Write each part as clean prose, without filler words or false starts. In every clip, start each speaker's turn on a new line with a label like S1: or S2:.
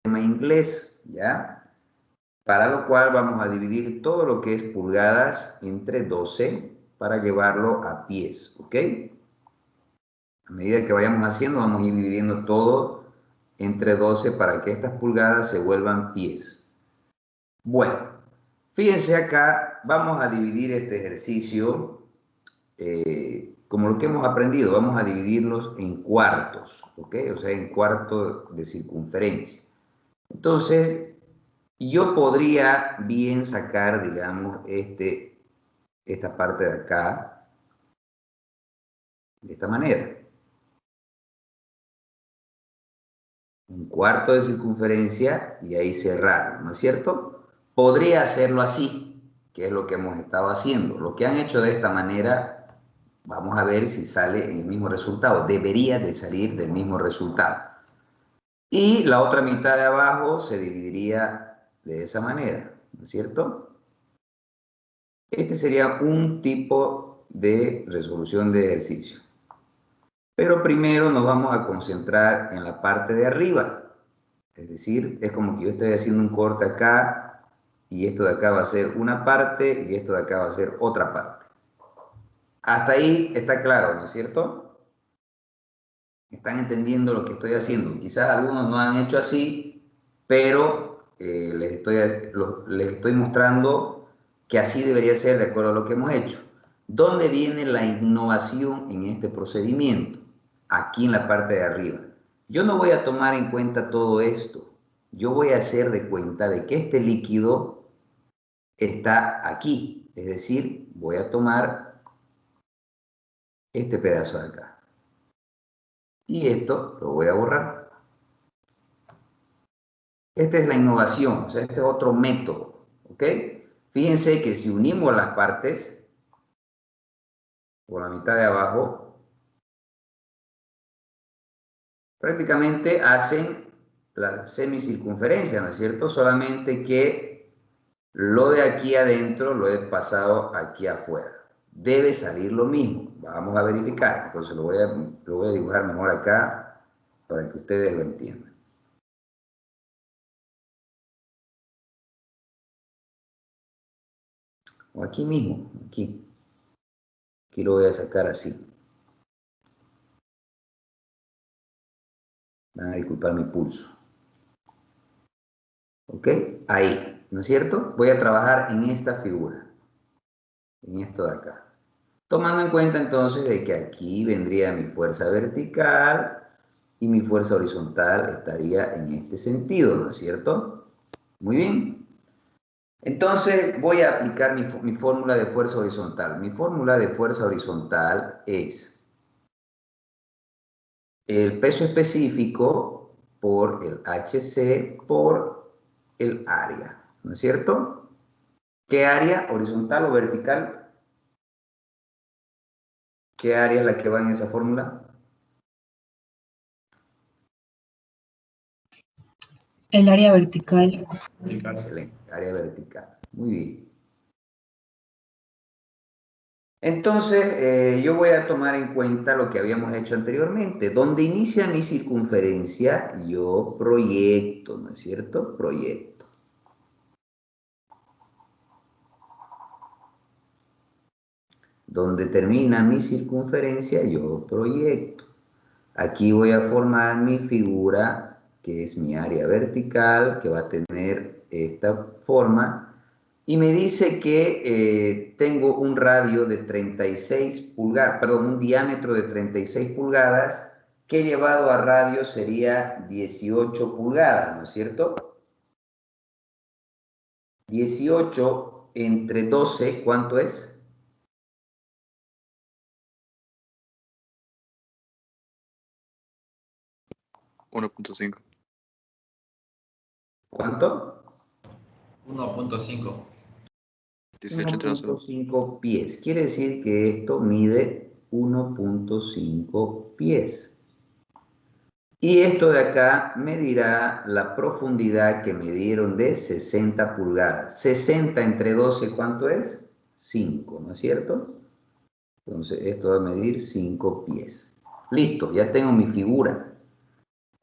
S1: inglés, ¿ya? Para lo cual vamos a dividir todo lo que es pulgadas entre 12 para llevarlo a pies, ¿ok? A medida que vayamos haciendo, vamos a ir dividiendo todo entre 12 para que estas pulgadas se vuelvan pies. Bueno, fíjense acá, vamos a dividir este ejercicio como lo que hemos aprendido, vamos a dividirlos en cuartos, ¿ok? O sea, en cuartos de circunferencia. Entonces, yo podría bien sacar, digamos, esta parte de acá, de esta manera. Un cuarto de circunferencia y ahí cerrar, ¿no es cierto? Podría hacerlo así, que es lo que hemos estado haciendo. Lo que han hecho de esta manera, vamos a ver si sale el mismo resultado. Debería de salir del mismo resultado. Y la otra mitad de abajo se dividiría de esa manera, ¿no es cierto? Este sería un tipo de resolución de ejercicio. Pero primero nos vamos a concentrar en la parte de arriba. Es decir, es como que yo estoy haciendo un corte acá y esto de acá va a ser una parte y esto de acá va a ser otra parte. Hasta ahí está claro, ¿no es cierto? Están entendiendo lo que estoy haciendo. Quizás algunos no han hecho así, pero les estoy mostrando que así debería ser de acuerdo a lo que hemos hecho. ¿Dónde viene la innovación en este procedimiento? Aquí en la parte de arriba. Yo no voy a tomar en cuenta todo esto. Yo voy a hacer de cuenta de que este líquido está aquí. Es decir, voy a tomar este pedazo de acá. Y esto lo voy a borrar. Esta es la innovación, o sea, este es otro método, ¿ok? Fíjense que si unimos las partes, por la mitad de abajo, prácticamente hacen la semicircunferencia, ¿no es cierto? Solamente que lo de aquí adentro lo he pasado aquí afuera. Debe salir lo mismo. Vamos a verificar. Entonces lo voy a dibujar mejor acá para que ustedes lo entiendan. O aquí mismo, aquí. Aquí lo voy a sacar así. Van a disculpar mi pulso. ¿Ok? Ahí, ¿no es cierto? Voy a trabajar en esta figura, en esto de acá. Tomando en cuenta entonces de que aquí vendría mi fuerza vertical y mi fuerza horizontal estaría en este sentido, ¿no es cierto? Muy bien. Entonces voy a aplicar mi fórmula de fuerza horizontal. Mi fórmula de fuerza horizontal es el peso específico por el HC por el área, ¿no es cierto? ¿Qué área? ¿Horizontal o vertical? ¿Qué área es la que va en esa fórmula?
S2: El área vertical.
S1: Excelente, área vertical. Muy bien. Entonces, yo voy a tomar en cuenta lo que habíamos hecho anteriormente. Donde inicia mi circunferencia, yo proyecto, ¿no es cierto? Proyecto. Donde termina mi circunferencia, yo proyecto. Aquí voy a formar mi figura, que es mi área vertical, que va a tener esta forma. Y me dice que tengo un radio de 36 pulgadas, perdón, un diámetro de 36 pulgadas, que llevado a radio sería 18 pulgadas, ¿no es cierto? 18 entre 12, ¿cuánto es?
S3: 1.5.
S1: ¿Cuánto?
S4: 1.5.
S3: 18 entre 12.
S1: 1.5 pies. Quiere decir que esto mide 1.5 pies. Y esto de acá medirá la profundidad que me dieron de 60 pulgadas. 60 entre 12, ¿cuánto es? 5, ¿no es cierto? Entonces esto va a medir 5 pies. Listo, ya tengo mi figura.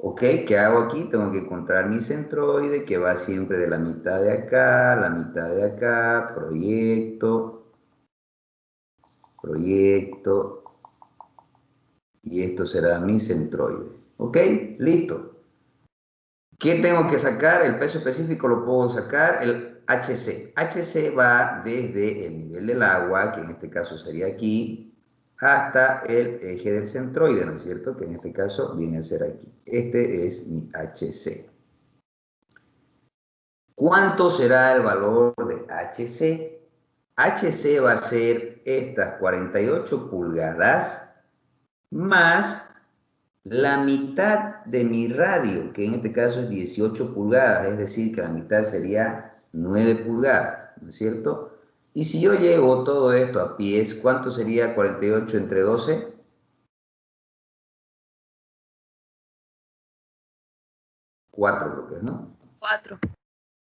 S1: Ok, ¿qué hago aquí? Tengo que encontrar mi centroide que va siempre de la mitad de acá, la mitad de acá, proyecto, proyecto, y esto será mi centroide. Ok, listo. ¿Qué tengo que sacar? El peso específico lo puedo sacar, el HC. HC va desde el nivel del agua, que en este caso sería aquí, hasta el eje del centroide, ¿no es cierto? Que en este caso viene a ser aquí. Este es mi HC. ¿Cuánto será el valor de HC? HC va a ser estas 48 pulgadas más la mitad de mi radio, que en este caso es 18 pulgadas, es decir, que la mitad sería 9 pulgadas, ¿no es cierto? Y si yo llevo todo esto a pies, ¿cuánto sería 48 entre 12? 4 creo que es, ¿no?
S2: 4.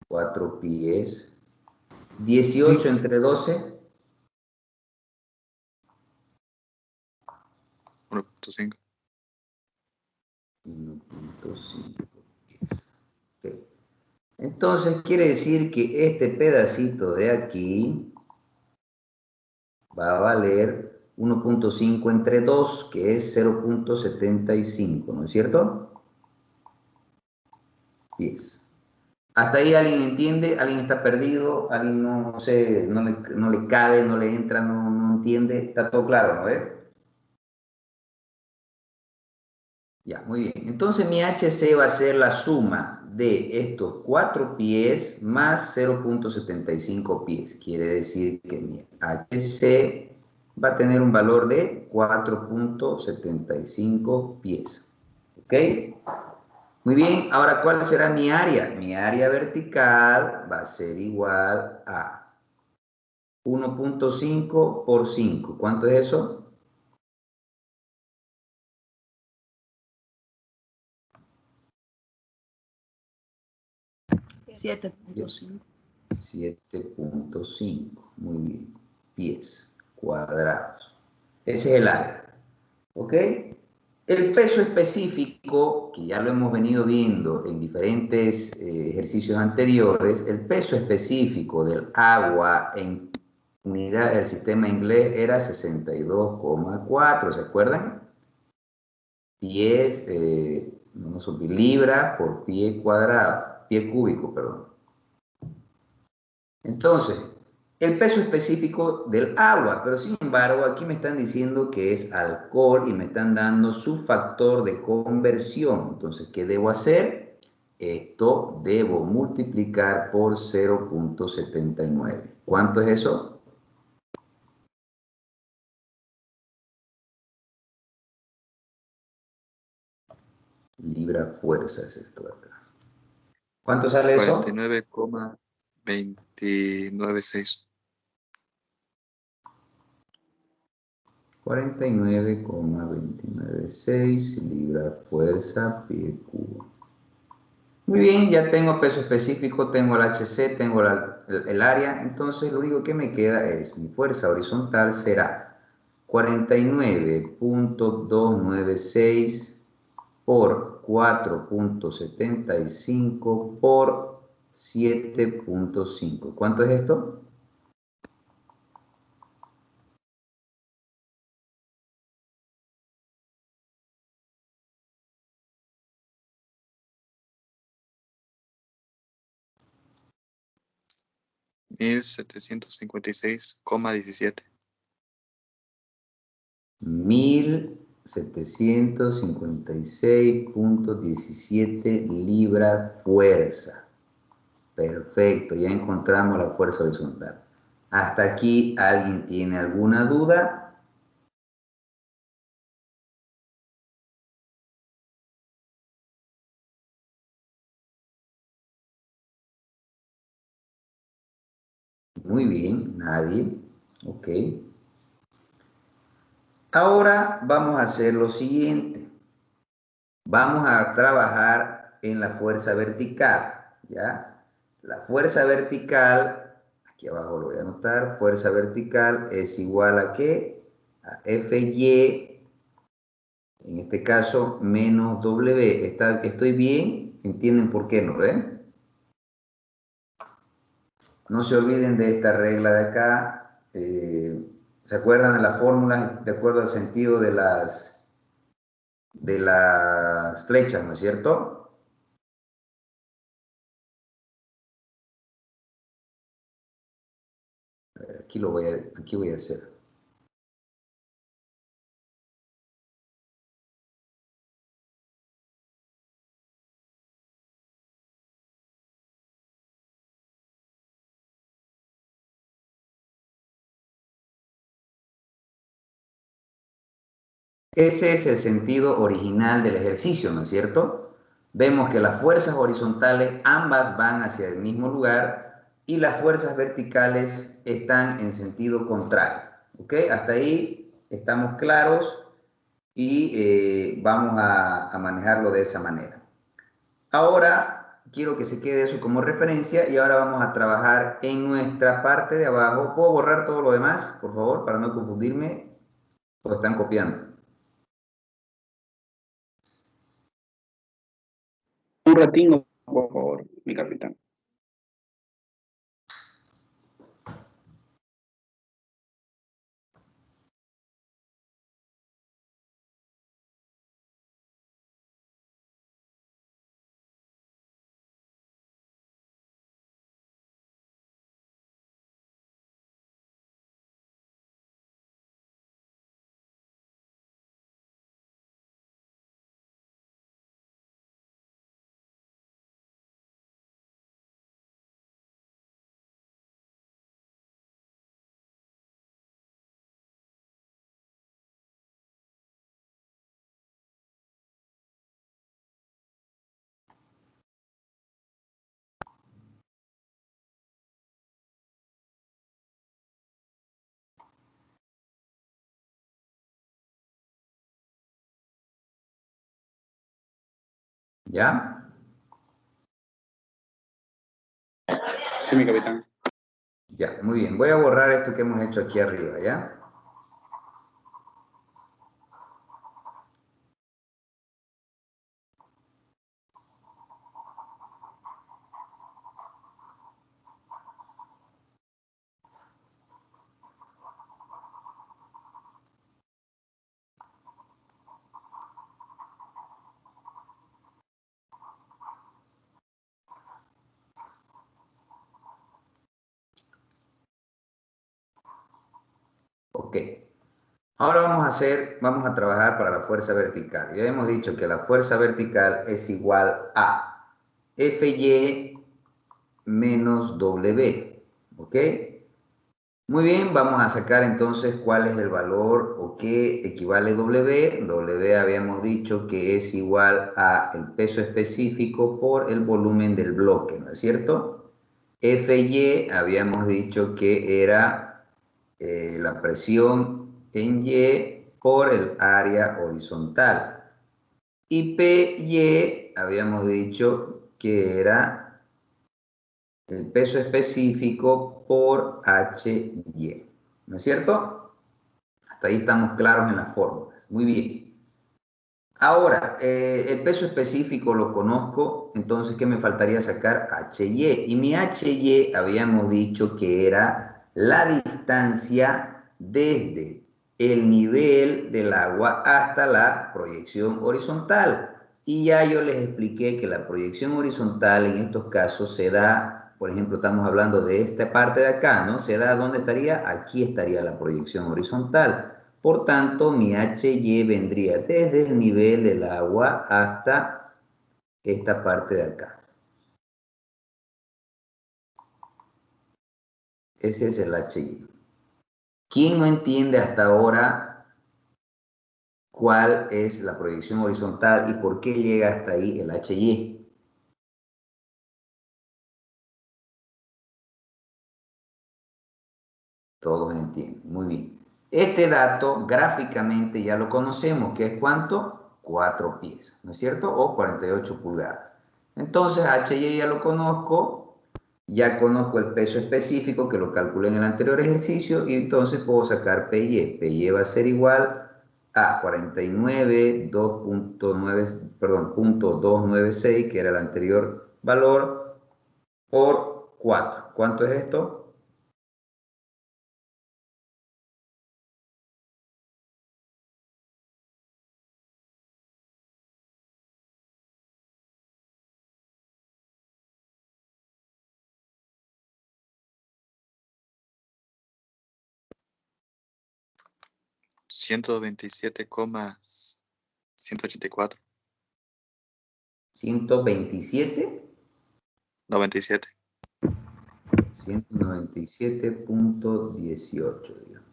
S1: 4 pies. 18 entre 12.
S3: 1.5.
S1: 1.5 pies. Okay. Entonces quiere decir que este pedacito de aquí va a valer 1.5 entre 2, que es 0.75, ¿no es cierto? 10. ¿Hasta ahí alguien entiende? ¿Alguien está perdido? ¿Alguien no sé, no le cabe, no le entra, no entiende? Está todo claro, ¿no ves? Ya, muy bien. Entonces mi HC va a ser la suma de estos 4 pies más 0.75 pies. Quiere decir que mi HC va a tener un valor de 4.75 pies. ¿Ok? Muy bien. Ahora, ¿cuál será mi área? Mi área vertical va a ser igual a 1.5 por 5. ¿Cuánto es eso?
S2: 7.5.
S1: 7.5, muy bien, pies cuadrados. Ese es el área, ¿ok? El peso específico, que ya lo hemos venido viendo en diferentes ejercicios anteriores, el peso específico del agua en unidad del sistema inglés era 62,4, ¿se acuerdan? Pies, no sé, libra por pie cuadrado, pie cúbico, perdón. Entonces, el peso específico del agua, pero sin embargo aquí me están diciendo que es alcohol y me están dando su factor de conversión. Entonces, ¿qué debo hacer? Esto debo multiplicar por 0.79. ¿Cuánto es eso? Libra fuerza es esto de acá. ¿Cuánto sale eso?
S3: 49,296.
S1: 49,296 libra fuerza pie cubo. Muy bien, ya tengo peso específico, tengo el HC, tengo el área, entonces lo único que me queda es mi fuerza horizontal será 49.296 por 4.75 por 7.5. ¿Cuánto es esto?
S3: Mil 756,17.
S1: 1756.17 libras fuerza. Perfecto, ya encontramos la fuerza horizontal. ¿Hasta aquí alguien tiene alguna duda? Muy bien, nadie. Ok. Ahora vamos a hacer lo siguiente. Vamos a trabajar en la fuerza vertical, ¿ya? La fuerza vertical, aquí abajo lo voy a anotar, fuerza vertical es igual a ¿qué? A Fy En este caso, menos W. ¿Estoy bien? ¿Entienden por qué no? No se olviden de esta regla de acá. ¿Se acuerdan de las fórmulas de acuerdo al sentido de las flechas, ¿no es cierto? A ver, aquí voy a hacer. Ese es el sentido original del ejercicio, ¿no es cierto? Vemos que las fuerzas horizontales ambas van hacia el mismo lugar y las fuerzas verticales están en sentido contrario. ¿Ok? Hasta ahí estamos claros y vamos a manejarlo de esa manera. Ahora quiero que se quede eso como referencia y ahora vamos a trabajar en nuestra parte de abajo. ¿Puedo borrar todo lo demás, por favor, para no confundirme? ¿O están copiando?
S4: Un ratito, por favor, mi capitán.
S1: ¿Ya?
S4: Sí, mi capitán.
S1: Ya, muy bien. Voy a borrar esto que hemos hecho aquí arriba, ¿ya? Ok. Ahora vamos a trabajar para la fuerza vertical. Ya hemos dicho que la fuerza vertical es igual a Fy menos W. ¿Ok? Muy bien, vamos a sacar entonces cuál es el valor o qué equivale W. W habíamos dicho que es igual a el peso específico por el volumen del bloque, ¿no es cierto? Fy habíamos dicho que era la presión en Y por el área horizontal. Y Py habíamos dicho que era el peso específico por Hy. ¿No es cierto? Hasta ahí estamos claros en las fórmulas. Muy bien. Ahora, el peso específico lo conozco, entonces, ¿qué me faltaría sacar? Hy. Y mi Hy habíamos dicho que era la distancia desde el nivel del agua hasta la proyección horizontal. Y ya yo les expliqué que la proyección horizontal en estos casos se da, por ejemplo, estamos hablando de esta parte de acá, ¿no? Se da, ¿dónde estaría? Aquí estaría la proyección horizontal. Por tanto, mi Hy vendría desde el nivel del agua hasta esta parte de acá. Ese es el Hy. ¿Quién no entiende hasta ahora cuál es la proyección horizontal y por qué llega hasta ahí el Hy? Todos entienden. Muy bien. Este dato gráficamente ya lo conocemos, que es ¿cuánto? 4 pies, ¿no es cierto? O 48 pulgadas. Entonces, Hy ya lo conozco, ya conozco el peso específico que lo calculé en el anterior ejercicio y entonces puedo sacar Py. Py va a ser igual a 49, 2.9, perdón, punto 296, que era el anterior valor, por 4. ¿Cuánto es esto?
S3: 127,184.
S1: 127.
S3: 97.
S1: 197.18, digamos.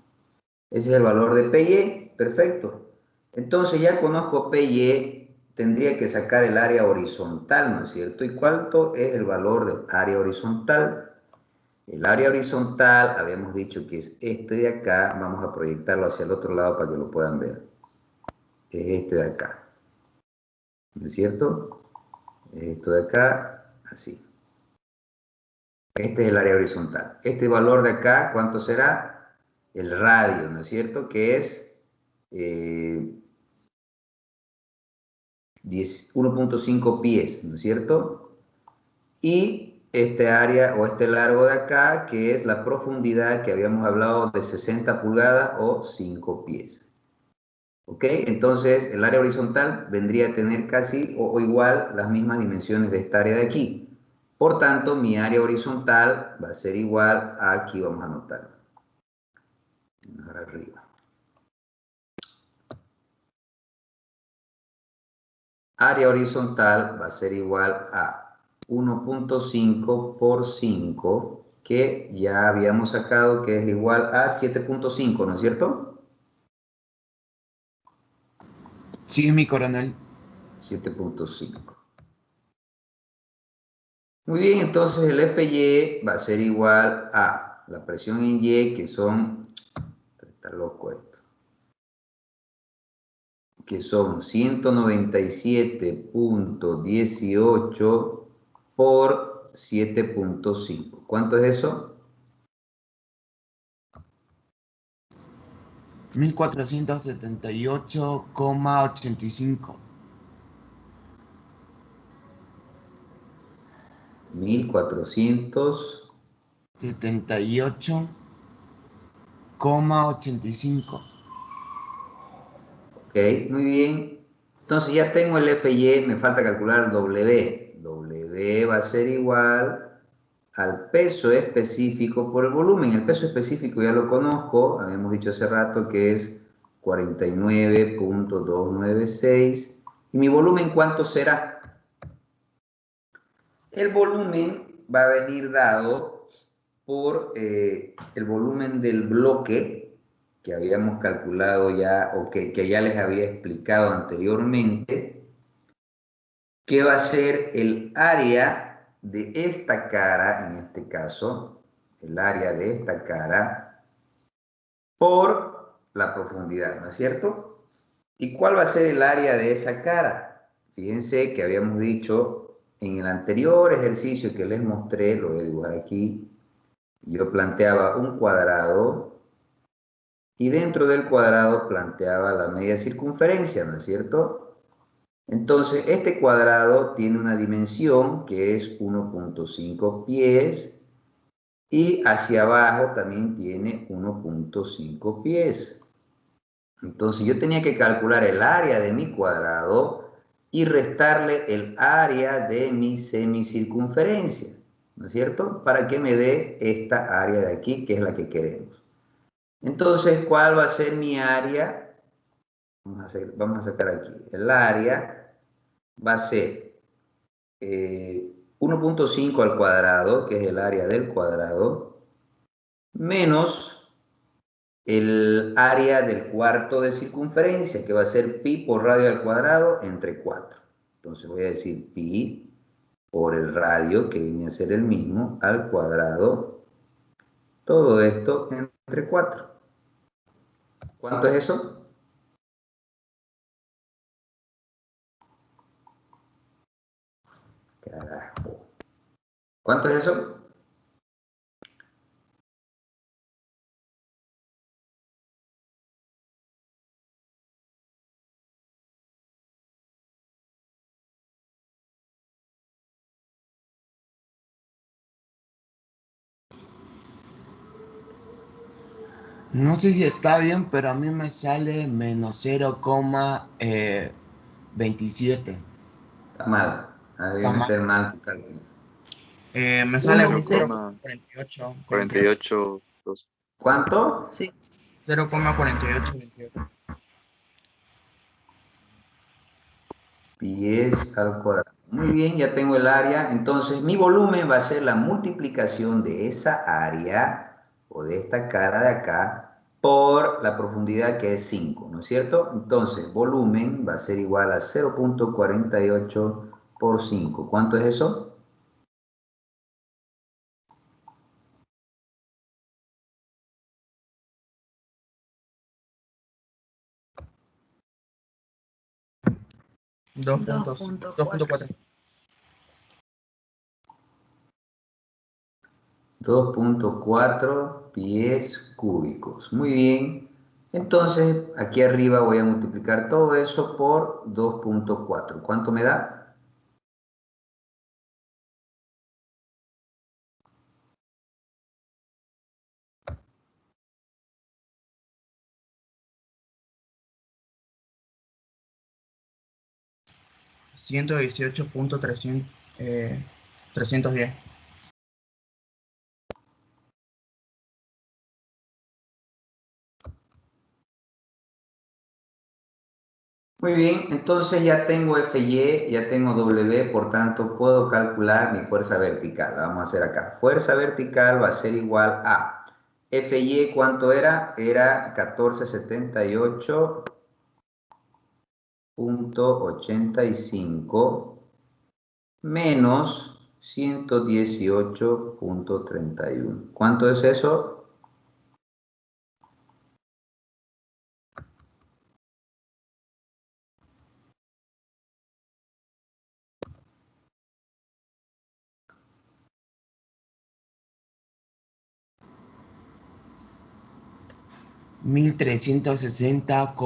S1: Ese es el valor de PY, perfecto. Entonces ya conozco PY, tendría que sacar el área horizontal, ¿no es cierto? ¿Y cuánto es el valor del área horizontal? El área horizontal, habíamos dicho que es este de acá, vamos a proyectarlo hacia el otro lado para que lo puedan ver. Es este de acá, ¿no es cierto? Esto de acá, así. Este es el área horizontal. Este valor de acá, ¿cuánto será? El radio, ¿no es cierto? Que es 1.5 pies, ¿no es cierto? Y este área o este largo de acá, que es la profundidad que habíamos hablado de 60 pulgadas o 5 pies. ¿Ok? Entonces, el área horizontal vendría a tener casi o igual las mismas dimensiones de esta área de aquí. Por tanto, mi área horizontal va a ser igual a aquí, vamos a anotarlo. Ahora arriba. Área horizontal va a ser igual a 1.5 por 5, que ya habíamos sacado que es igual a 7.5, ¿no es cierto?
S5: Sí, mi coronel.
S1: 7.5. Muy bien, entonces el FY va a ser igual a la presión en Y, que son, está loco esto, que son 197.18 por 7.5. ¿Cuánto es eso?
S5: 1478,85.
S1: 1400.
S5: 78,85.
S1: Ok, muy bien. Entonces ya tengo el FY, me falta calcular el W. W va a ser igual al peso específico por el volumen. El peso específico ya lo conozco, habíamos dicho hace rato que es 49.296. ¿Y mi volumen cuánto será? El volumen va a venir dado por el volumen del bloque que habíamos calculado ya, o que ya les había explicado anteriormente, que va a ser el área de esta cara, en este caso, el área de esta cara, por la profundidad, ¿no es cierto? ¿Y cuál va a ser el área de esa cara? Fíjense que habíamos dicho en el anterior ejercicio que les mostré, lo voy a dibujar aquí, yo planteaba un cuadrado y dentro del cuadrado planteaba la media circunferencia, ¿no es cierto? Entonces, este cuadrado tiene una dimensión que es 1.5 pies y hacia abajo también tiene 1.5 pies. Entonces, yo tenía que calcular el área de mi cuadrado y restarle el área de mi semicircunferencia, ¿no es cierto? Para que me dé esta área de aquí, que es la que queremos. Entonces, ¿cuál va a ser mi área? Vamos a sacar aquí. El área va a ser 1.5 al cuadrado, que es el área del cuadrado, menos el área del cuarto de circunferencia, que va a ser pi por radio al cuadrado entre 4. Entonces voy a decir pi por el radio, que viene a ser el mismo, al cuadrado, todo esto entre 4. ¿Cuánto es eso? Carajo. ¿Cuánto es eso?
S5: No sé si está bien, pero a mí me sale menos 0,27.
S1: Está mal. Voy a
S5: ¿Está mal?
S1: meter mal tu cálculo.
S6: Me sale
S2: No,
S6: un
S2: dice,
S6: 0,48, 28.
S3: 48, 2.
S1: ¿Cuánto?
S2: sí.
S6: 0,4828.
S1: Pies al cuadrado. Muy bien, ya tengo el área. Entonces, mi volumen va a ser la multiplicación de esa área o de esta cara de acá por la profundidad que es 5, ¿no es cierto? Entonces, volumen va a ser igual a 0,48 por 5. ¿Cuánto es eso?
S6: Dos
S2: Dos
S6: puntos,
S2: punto cuatro.
S6: 2,4.
S1: 2,4 pies cúbicos. Muy bien. Entonces, aquí arriba voy a multiplicar todo eso por 2,4. ¿Cuánto me da?
S6: 310.
S1: Muy bien, entonces ya tengo FY, ya tengo W, por tanto puedo calcular mi fuerza vertical. Vamos a hacer acá. Fuerza vertical va a ser igual a FY, ¿cuánto era? Era 1478,85 menos 118,31. ¿Cuánto es eso?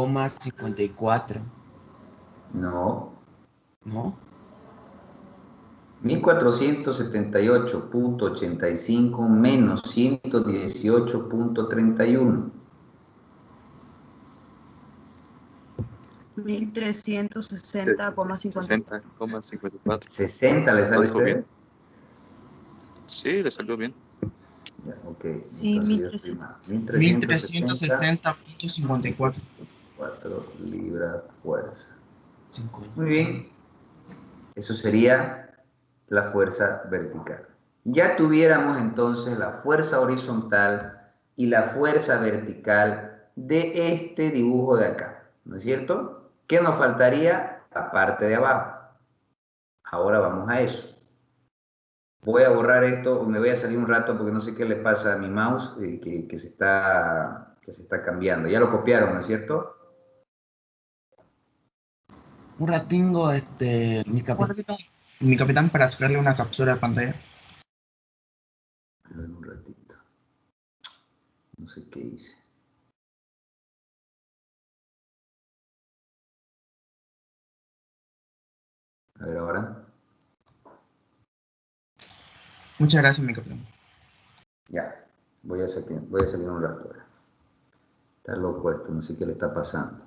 S5: 1360,54.
S1: No.
S5: ¿No?
S1: 1478,85 menos 118,31.
S2: 1360,54.
S3: 60,54.
S1: 60 le
S3: ¿Lo
S1: sale a
S3: dijo
S1: ustedes.
S3: bien? Sí, le salió bien.
S1: Ya, ok,
S2: Sí,
S1: entonces
S2: mil
S1: yo estoy
S2: trescientos
S1: mal.
S6: Mil
S1: 1360,
S6: trescientos sesenta punto cincuenta y cuatro.
S1: 4 libras fuerza.
S5: 50.
S1: Muy bien, eso sería la fuerza vertical. Ya tuviéramos entonces la fuerza horizontal y la fuerza vertical de este dibujo de acá, ¿no es cierto? ¿Qué nos faltaría? La parte de abajo. Ahora vamos a eso. Voy a borrar esto, me voy a salir un rato porque no sé qué le pasa a mi mouse, que se está cambiando. Ya lo copiaron, ¿no es cierto?
S5: Un ratingo, mi
S6: Un
S5: capitán.
S6: ratito, mi capitán, para sacarle una captura de pantalla.
S1: A ver, un ratito. No sé qué hice. A ver ahora.
S6: Muchas gracias, mi capitán.
S1: Ya. Voy a salir un rato ahora. Está loco esto, no sé qué le está pasando.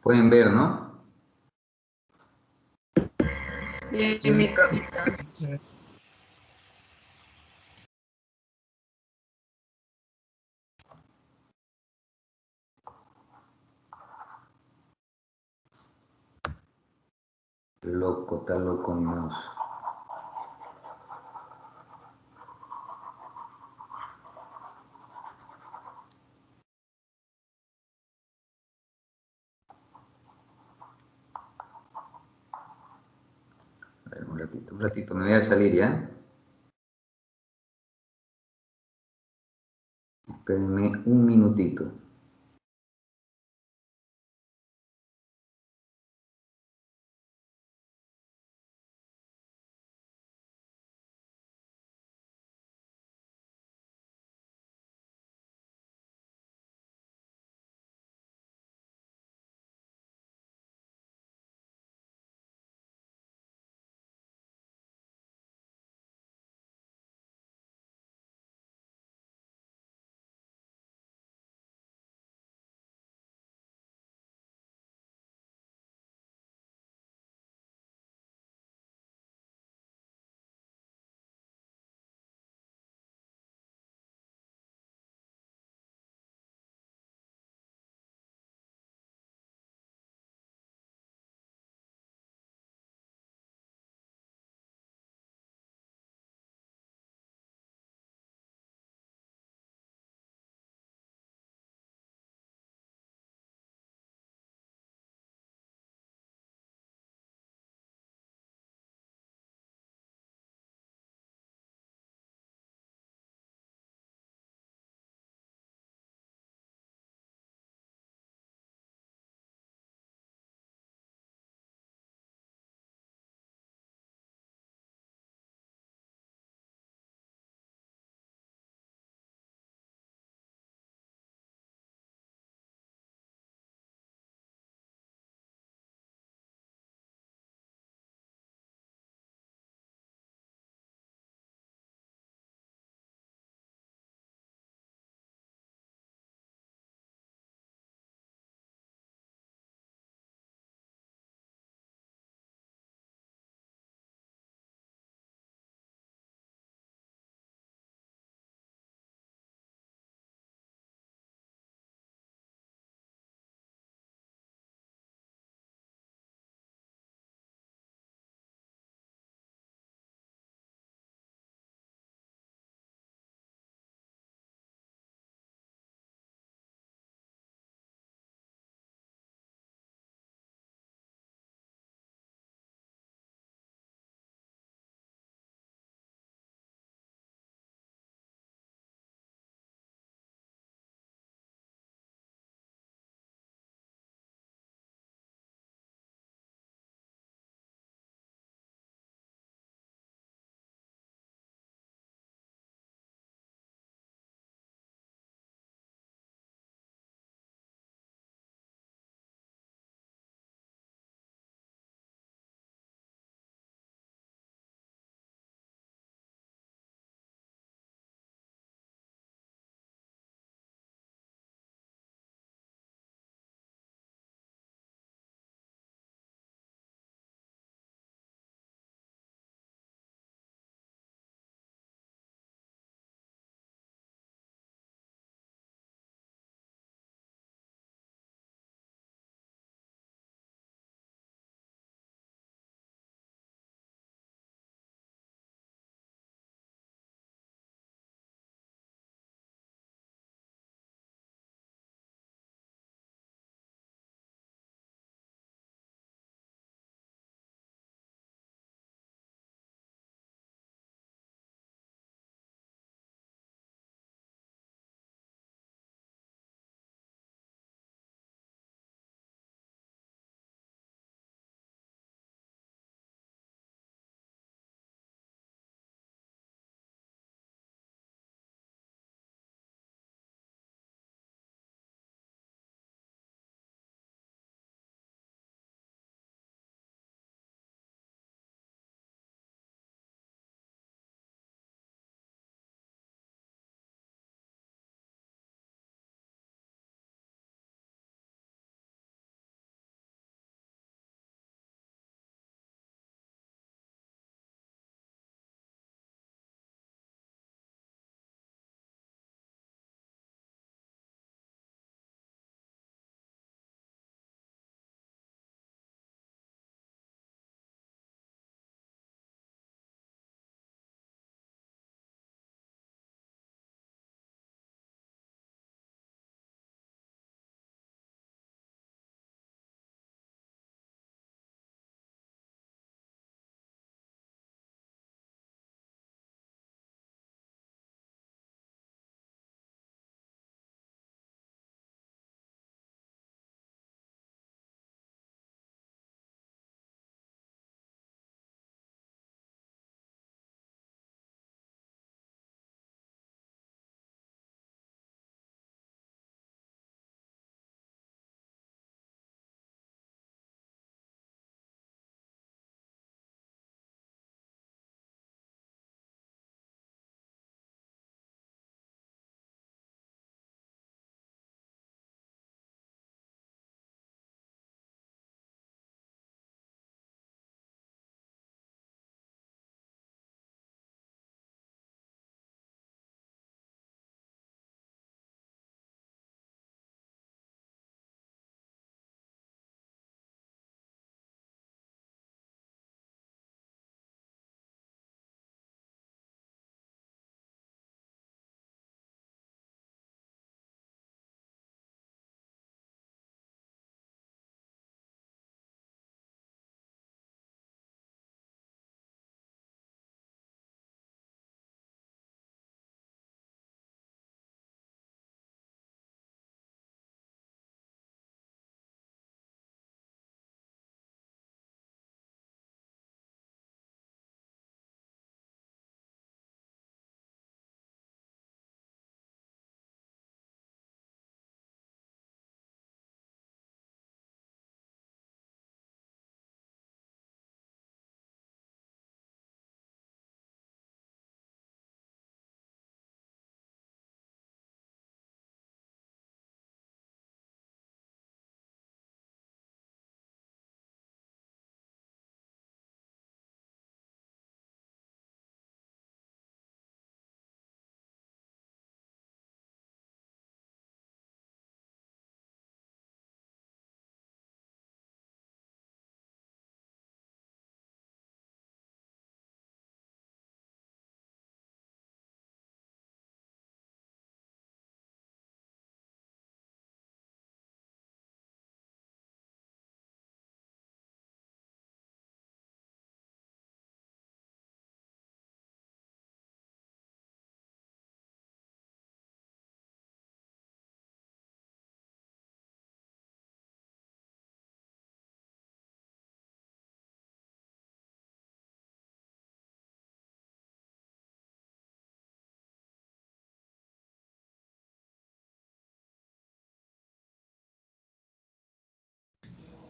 S1: Pueden ver, ¿no?
S2: Sí,
S6: Sí,
S2: mi capitán.
S6: se ve.
S1: Loco, está loco mi mouse. A ver, un ratito, me voy a salir ya. Espérenme un minutito.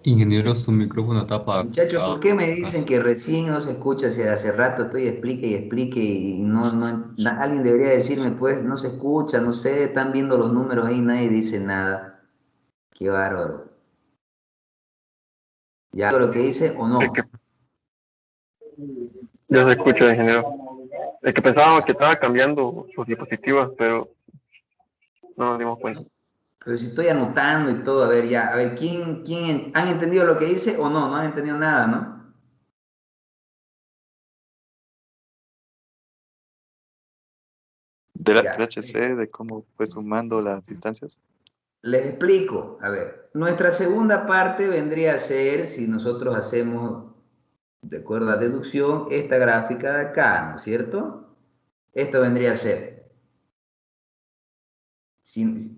S7: Ingeniero, su micrófono está apagado.
S1: Muchachos, ¿por qué me dicen que recién no se escucha si hace rato estoy explique y alguien debería decirme, pues, no se escucha, no sé, están viendo los números ahí, nadie dice nada. Qué bárbaro. ¿Ya lo que dice o no?
S8: Es que ya se escucha, ingeniero. Es que pensábamos que estaba cambiando sus diapositivas, pero no nos dimos cuenta.
S1: Pero si estoy anotando y todo, a ver, ya, a ver, ¿han entendido lo que dice o no? No han entendido nada, ¿no?
S3: Del
S1: Ya.
S3: HC, de cómo fue sumando las distancias.
S1: Les explico, a ver, nuestra segunda parte vendría a ser, si nosotros hacemos, de acuerdo a deducción, esta gráfica de acá, ¿no es cierto? Esto vendría a ser.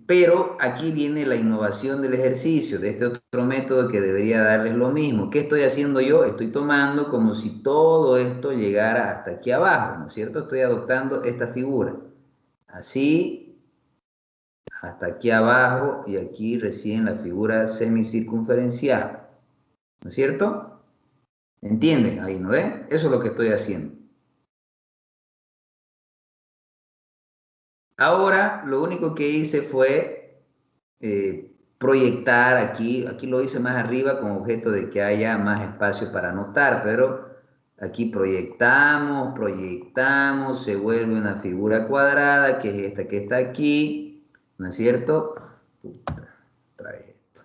S1: Pero aquí viene la innovación del ejercicio, de este otro método que debería darles lo mismo. ¿Qué estoy haciendo yo? Estoy tomando como si todo esto llegara hasta aquí abajo, ¿no es cierto? Estoy adoptando esta figura. Así, hasta aquí abajo y aquí recién la figura semicircunferencial, ¿no es cierto? ¿Entienden? Ahí, ¿no ven? Eso es lo que estoy haciendo. Ahora, lo único que hice fue proyectar aquí lo hice más arriba con objeto de que haya más espacio para anotar, pero aquí proyectamos, se vuelve una figura cuadrada, que es esta que está aquí, ¿no es cierto? Trae esto.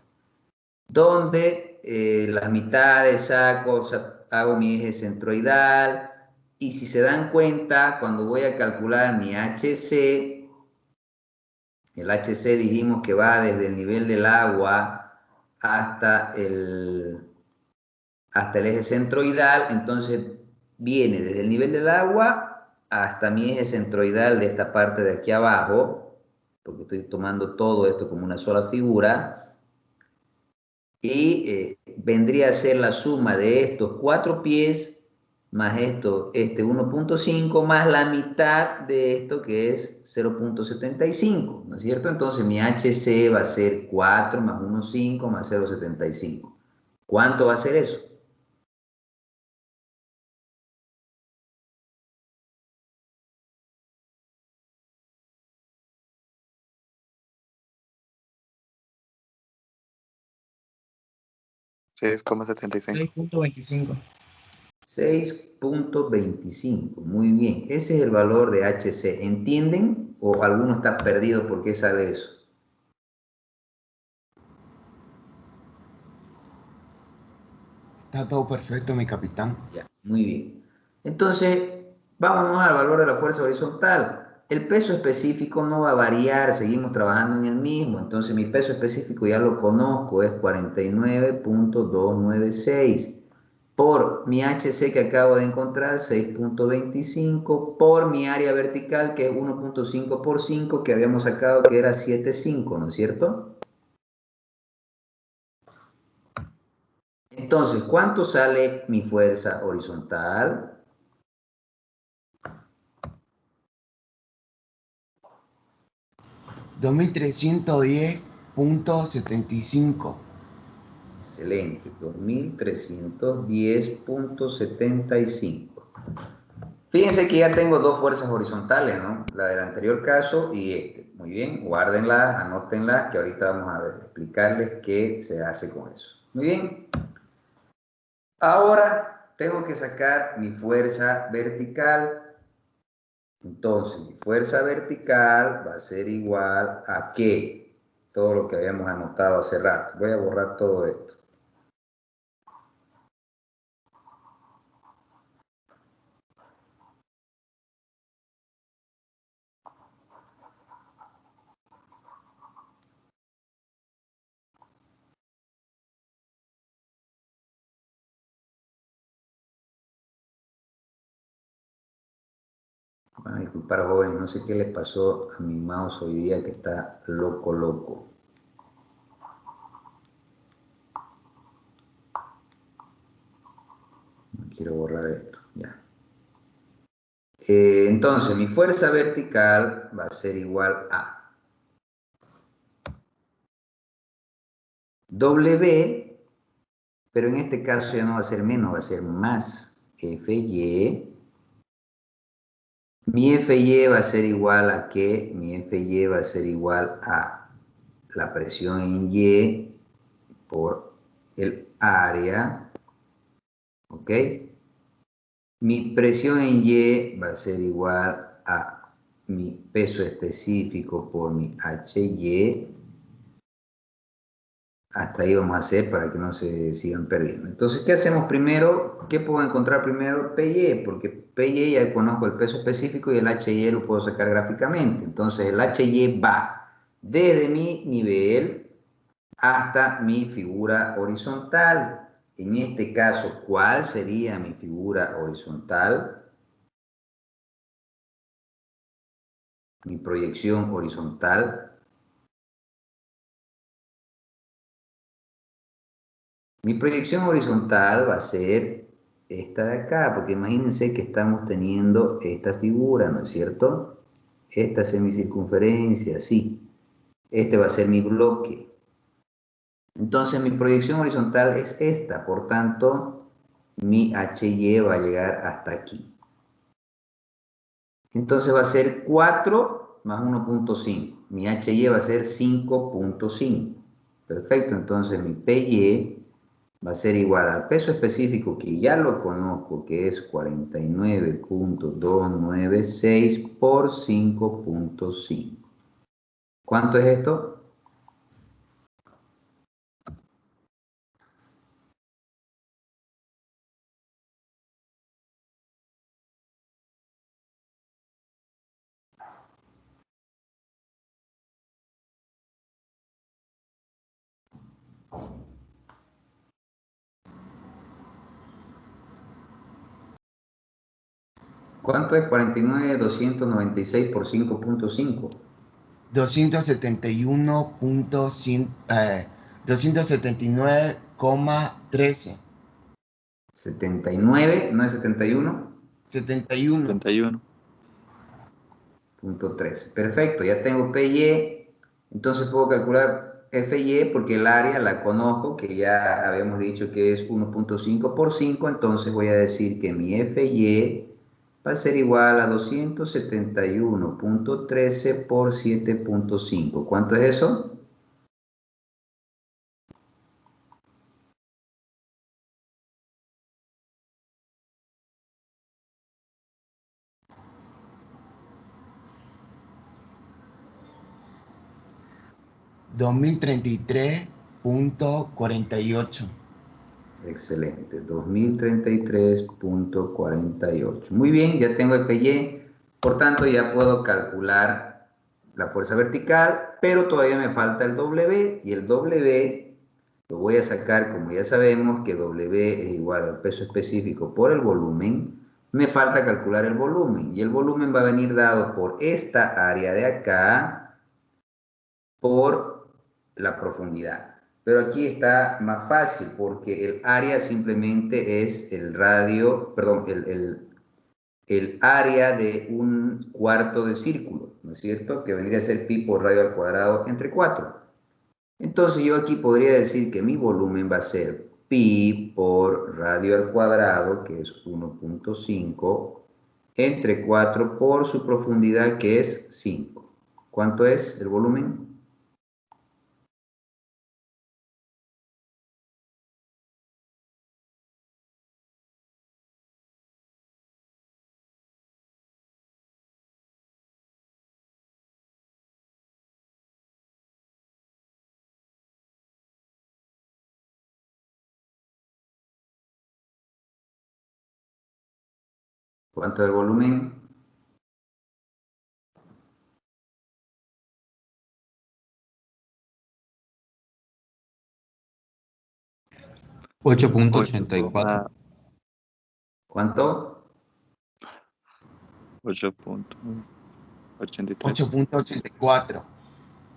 S1: Donde las mitades hago mi eje centroidal, y si se dan cuenta, cuando voy a calcular mi HC, el HC dijimos que va desde el nivel del agua hasta el eje centroidal, entonces viene desde el nivel del agua hasta mi eje centroidal de esta parte de aquí abajo, porque estoy tomando todo esto como una sola figura, y vendría a ser la suma de estos 4 pies más este 1.5 más la mitad de esto que es 0.75, ¿no es cierto? Entonces mi HC va a ser 4 más 1.5 más 0.75. ¿Cuánto va a ser eso?
S3: Sí, es como 75.
S6: 6.25.
S1: 6.25, muy bien. Ese es el valor de HC. ¿Entienden? ¿O alguno está perdido por qué sale eso?
S5: Está todo perfecto, mi capitán.
S1: Ya, muy bien. Entonces, vámonos al valor de la fuerza horizontal. El peso específico no va a variar, seguimos trabajando en el mismo. Entonces, mi peso específico ya lo conozco, es 49.296. Por mi HC que acabo de encontrar, 6.25, por mi área vertical, que es 1.5 por 5, que habíamos sacado que era 7.5, ¿no es cierto? Entonces, ¿cuánto sale mi fuerza horizontal?
S5: 2310.75.
S1: Excelente, 2310.75. Fíjense que ya tengo dos fuerzas horizontales, ¿no? La del anterior caso y este. Muy bien, guárdenlas, anótenlas, que ahorita vamos a explicarles qué se hace con eso. Muy bien. Ahora tengo que sacar mi fuerza vertical. Entonces, mi fuerza vertical va a ser igual a ¿qué? Todo lo que habíamos anotado hace rato. Voy a borrar todo esto. Van a disculpar, jóvenes, no sé qué les pasó a mi mouse hoy día que está loco. No quiero borrar esto, ya. Entonces, mi fuerza vertical va a ser igual a W pero en este caso ya no va a ser menos, va a ser más FY. Mi FY va a ser igual a ¿qué? Mi FY va a ser igual a la presión en Y por el área, ¿ok? Mi presión en Y va a ser igual a mi peso específico por mi HY. Hasta ahí vamos a hacer para que no se sigan perdiendo. Entonces, ¿qué hacemos primero? ¿Qué puedo encontrar primero? PY, porque PY ya conozco el peso específico y el HY lo puedo sacar gráficamente. Entonces, el HY va desde mi nivel hasta mi figura horizontal. En este caso, ¿cuál sería mi figura horizontal? Mi proyección horizontal. Mi proyección horizontal va a ser esta de acá, porque imagínense que estamos teniendo esta figura, ¿no es cierto? Esta semicircunferencia, sí. Este va a ser mi bloque. Entonces mi proyección horizontal es esta, por tanto, mi HY va a llegar hasta aquí. Entonces va a ser 4 más 1.5. Mi HY va a ser 5.5. Perfecto, entonces mi PY va a ser igual al peso específico que ya lo conozco, que es 49.296 por 5.5. ¿Cuánto es esto? ¿Cuánto es 49.296 por 5.5?
S5: 279,13.
S1: 79, ¿no es 71?
S5: 71.
S3: 71.
S1: Perfecto, ya tengo PY, entonces puedo calcular FY porque el área la conozco, que ya habíamos dicho que es 1.5 por 5, entonces voy a decir que mi FY va a ser igual a 271.13 por 7.5. ¿Cuánto es eso?
S5: $2033.48.
S1: Excelente, 2033.48. Muy bien, ya tengo FY, por tanto ya puedo calcular la fuerza vertical, pero todavía me falta el W, y el W lo voy a sacar, como ya sabemos, que W es igual al peso específico por el volumen. Me falta calcular el volumen, y el volumen va a venir dado por esta área de acá, por la profundidad. Pero aquí está más fácil porque el área simplemente es el radio, perdón, el área de un cuarto de círculo, ¿no es cierto? Que vendría a ser pi por radio al cuadrado entre 4. Entonces yo aquí podría decir que mi volumen va a ser pi por radio al cuadrado, que es 1.5, entre 4 por su profundidad, que es 5. ¿Cuánto es el volumen? ¿Cuánto es el volumen?
S7: Ocho punto ochenta y cuatro.
S1: ¿Cuánto?
S3: 8.83.
S5: 8.84.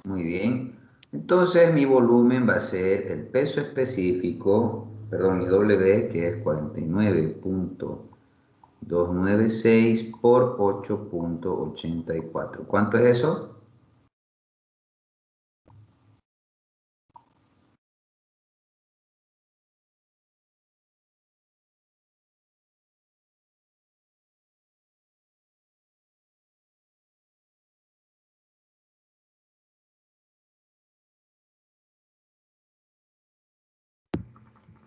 S1: Muy bien. Entonces mi volumen va a ser el peso específico, perdón, mi W, que es 49.296 por 8.84. ¿Cuánto es eso?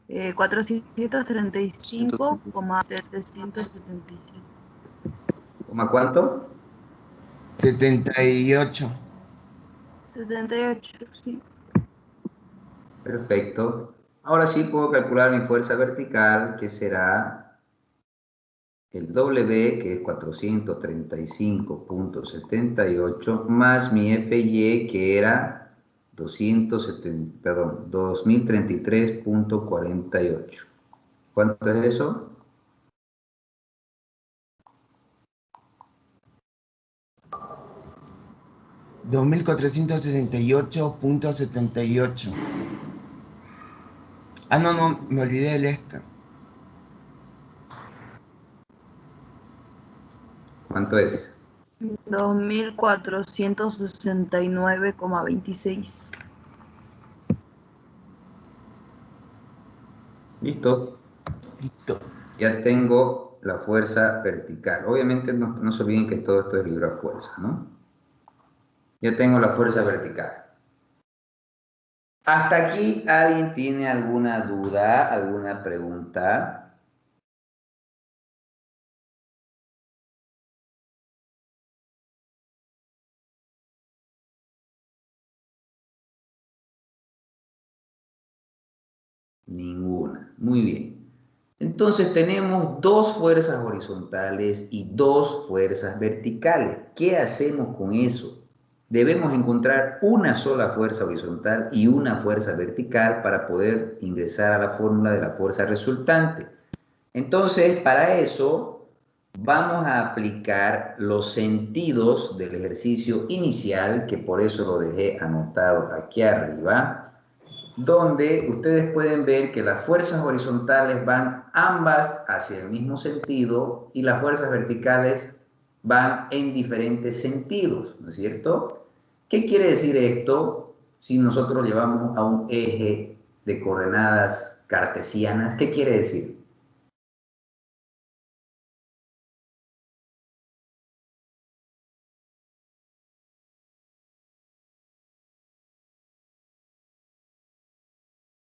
S2: 435,777.
S1: ¿Coma cuánto?
S5: 78.
S2: 78, sí.
S1: Perfecto. Ahora sí puedo calcular mi fuerza vertical, que será el W, que es 435,78, más mi FY, que era 2033,48. ¿Cuánto es eso?
S5: $2,468.78. Ah, no, me olvidé del extra.
S1: ¿Cuánto es?
S2: 2469,26.
S1: Listo.
S5: Listo.
S1: Ya tengo la fuerza vertical. Obviamente no se olviden que todo esto es libra fuerza, ¿no? Ya tengo la fuerza vertical. ¿Hasta aquí alguien tiene alguna duda, alguna pregunta? Ninguna. Muy bien. Entonces tenemos dos fuerzas horizontales y dos fuerzas verticales. ¿Qué hacemos con eso? Debemos encontrar una sola fuerza horizontal y una fuerza vertical para poder ingresar a la fórmula de la fuerza resultante. Entonces, para eso vamos a aplicar los sentidos del ejercicio inicial, que por eso lo dejé anotado aquí arriba, donde ustedes pueden ver que las fuerzas horizontales van ambas hacia el mismo sentido y las fuerzas verticales van en diferentes sentidos, ¿no es cierto? ¿Qué quiere decir esto si nosotros lo llevamos a un eje de coordenadas cartesianas? ¿Qué quiere decir?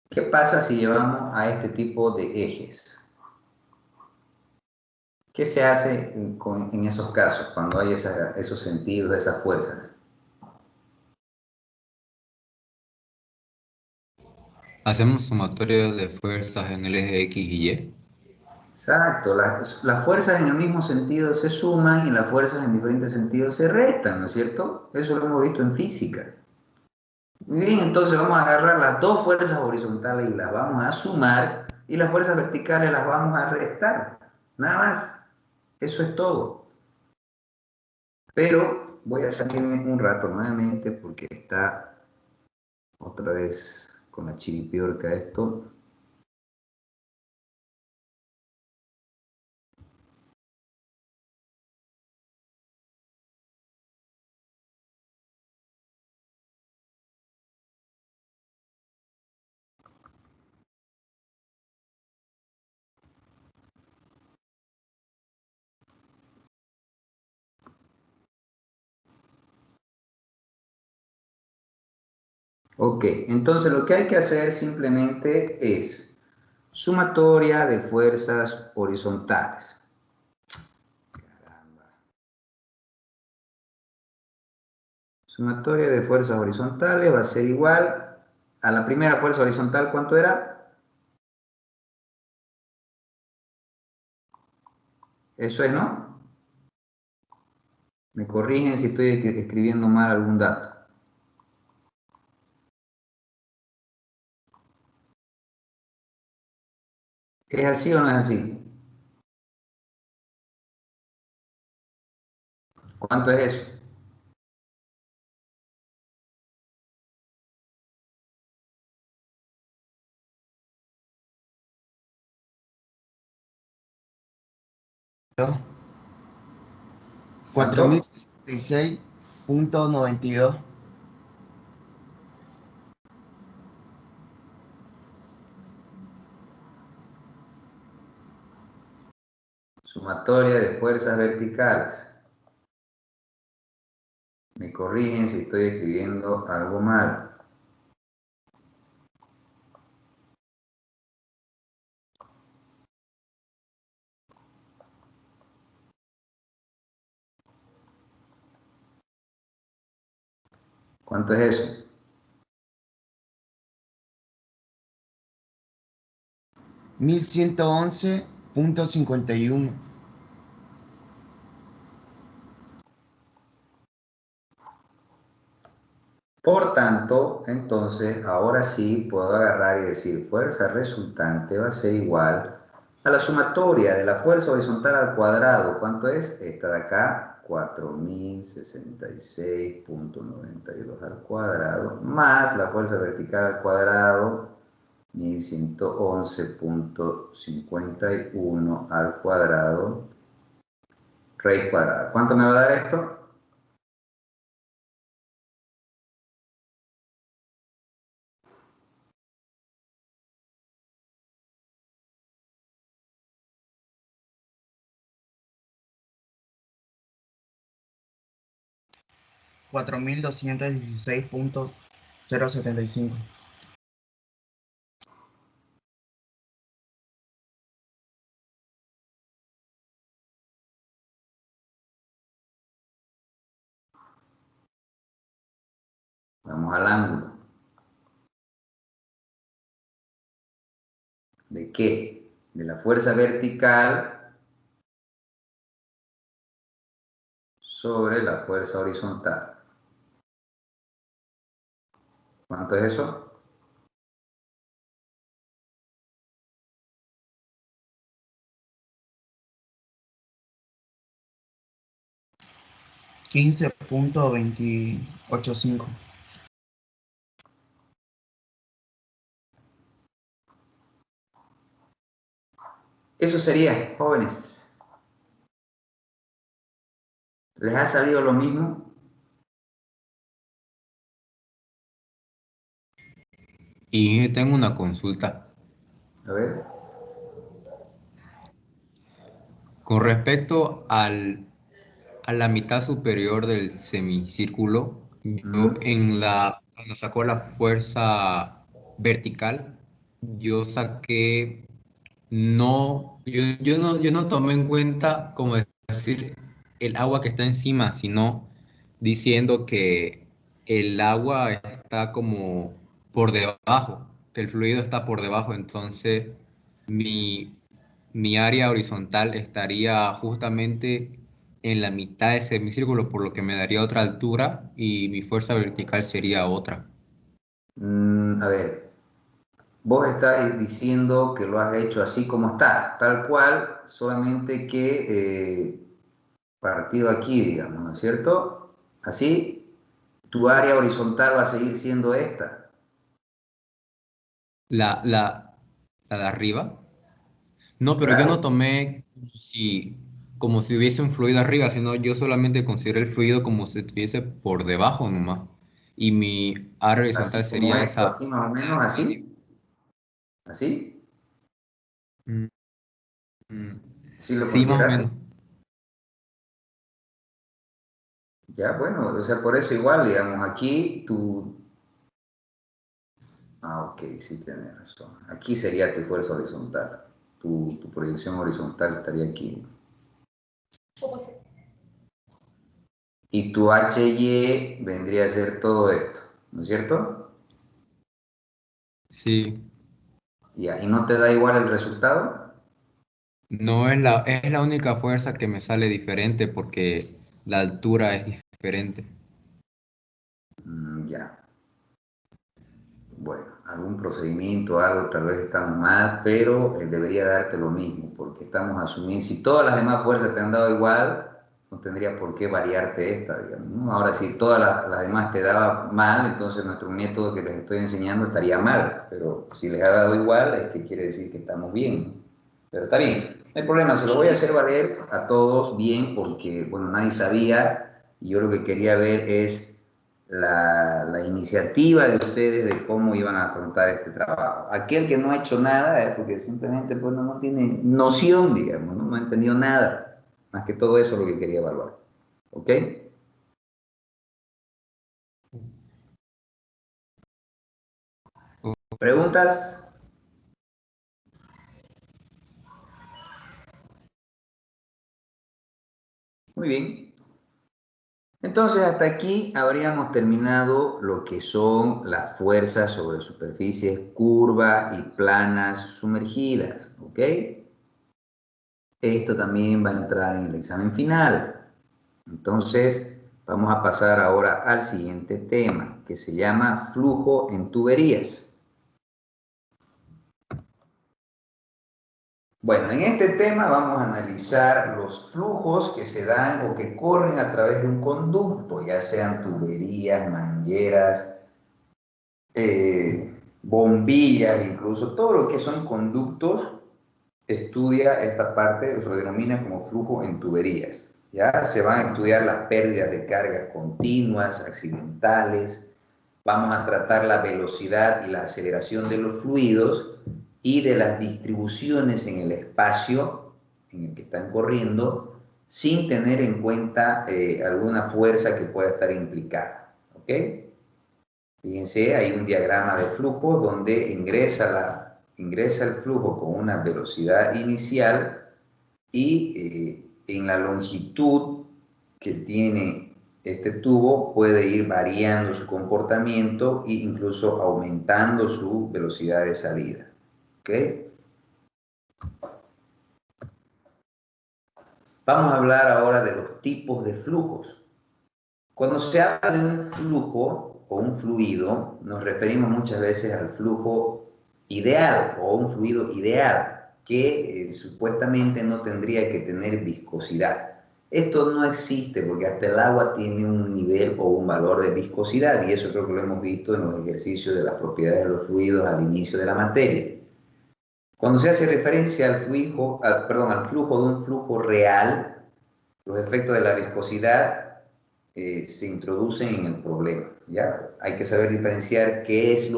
S1: ¿Qué pasa si llevamos a este tipo de ejes? ¿Qué se hace en esos casos, cuando hay esos sentidos, esas fuerzas?
S7: Hacemos sumatoria de fuerzas en el eje X y Y.
S1: Exacto, las fuerzas en el mismo sentido se suman y las fuerzas en diferentes sentidos se restan, ¿no es cierto? Eso lo hemos visto en física. Muy bien, entonces vamos a agarrar las dos fuerzas horizontales y las vamos a sumar y las fuerzas verticales las vamos a restar. Nada más. Eso es todo. Pero voy a salirme un rato nuevamente porque está otra vez con la chiripiorca esto. Ok, entonces lo que hay que hacer simplemente es sumatoria de fuerzas horizontales. Caramba. Sumatoria de fuerzas horizontales va a ser igual a la primera fuerza horizontal, ¿cuánto era? Eso es, ¿no? Me corrigen si estoy escribiendo mal algún dato. ¿Es así o no es así? ¿Cuánto es eso? ¿Cuánto?
S5: 4,066.92.
S1: Sumatoria de fuerzas verticales. Me corrigen si estoy escribiendo algo mal. ¿Cuánto es eso?
S5: 1111.51.
S1: Por tanto, entonces, ahora sí puedo agarrar y decir fuerza resultante va a ser igual a la sumatoria de la fuerza horizontal al cuadrado. ¿Cuánto es? Esta de acá, 4066.92 al cuadrado, más la fuerza vertical al cuadrado, 1111.51 al cuadrado, raíz cuadrada. ¿Cuánto me va a dar esto?
S6: 4216.075.
S1: Vamos al ángulo. ¿De qué? De la fuerza vertical sobre la fuerza horizontal. ¿Cuánto es eso?
S6: 15.285.
S1: Eso sería, jóvenes. ¿Les ha salido lo mismo?
S7: Y tengo una consulta.
S1: A ver.
S7: Con respecto a la mitad superior del semicírculo, yo cuando sacó la fuerza vertical, yo saqué, yo no tomé en cuenta, como decir, el agua que está encima, sino diciendo que el agua está como por debajo, que el fluido está por debajo, entonces mi, mi área horizontal estaría justamente en la mitad de ese semicírculo, por lo que me daría otra altura y mi fuerza vertical sería otra.
S1: A ver, vos estás diciendo que lo has hecho así como está, tal cual, solamente que partido aquí, digamos, ¿no es cierto? Así, tu área horizontal va a seguir siendo esta.
S7: La, la, la de arriba. No, pero yo no
S1: Claro,
S7: tomé como si hubiese un fluido arriba, sino yo solamente consideré el fluido como si estuviese por debajo nomás. Y mi área horizontal
S1: así como
S7: sería
S1: esto,
S7: esa.
S1: así más o menos, así. Así,
S7: Mm, mm,
S1: sí lo
S7: sí, más o menos.
S1: consideraste. Ya, bueno, o sea, por eso igual, digamos, aquí tú... Ah, ok, sí tienes razón. Aquí sería tu fuerza horizontal. Tu proyección horizontal estaría aquí. Y tu HY vendría a ser todo esto, ¿no es cierto?
S7: Sí.
S1: Ya, ¿y no te da igual el resultado?
S7: No es la única fuerza que me sale diferente porque la altura es diferente.
S1: Ya. Bueno, algún procedimiento, algo tal vez estamos mal, pero debería darte lo mismo, porque estamos asumiendo, si todas las demás fuerzas te han dado igual, no tendría por qué variarte esta, digamos, ¿no? Ahora, si todas las demás te daban mal, entonces nuestro método que les estoy enseñando estaría mal, pero si les ha dado igual, es que quiere decir que estamos bien, ¿no? Pero está bien, no hay problema, se lo voy a hacer valer a todos bien, porque, bueno, nadie sabía, y yo lo que quería ver es la iniciativa de ustedes de cómo iban a afrontar este trabajo. Aquel que no ha hecho nada es porque simplemente pues, no tiene noción, digamos, ¿no? No ha entendido nada. Más que todo eso es lo que quería evaluar. ¿Ok? ¿Preguntas? Muy bien. Entonces, hasta aquí habríamos terminado lo que son las fuerzas sobre superficies curvas y planas sumergidas, ¿ok? Esto también va a entrar en el examen final. Entonces, vamos a pasar ahora al siguiente tema, que se llama flujo en tuberías. Bueno, en este tema vamos a analizar los flujos que se dan o que corren a través de un conducto, ya sean tuberías, mangueras, bombillas, incluso todo lo que son conductos, estudia esta parte, se lo denomina como flujo en tuberías. Ya se van a estudiar las pérdidas de cargas continuas, accidentales, vamos a tratar la velocidad y la aceleración de los fluidos y de las distribuciones en el espacio en el que están corriendo, sin tener en cuenta alguna fuerza que pueda estar implicada. ¿Ok? Fíjense, hay un diagrama de flujo donde ingresa el flujo con una velocidad inicial y en la longitud que tiene este tubo puede ir variando su comportamiento e incluso aumentando su velocidad de salida. ¿Ok? Vamos a hablar ahora de los tipos de flujos. Cuando se habla de un flujo o un fluido, nos referimos muchas veces al flujo ideal o un fluido ideal que supuestamente no tendría que tener viscosidad. Esto no existe porque hasta el agua tiene un nivel o un valor de viscosidad y eso creo que lo hemos visto en los ejercicios de las propiedades de los fluidos al inicio de la materia. Cuando se hace referencia al flujo de un flujo real, los efectos de la viscosidad se introducen en el problema. ¿Ya? Hay que saber diferenciar qué es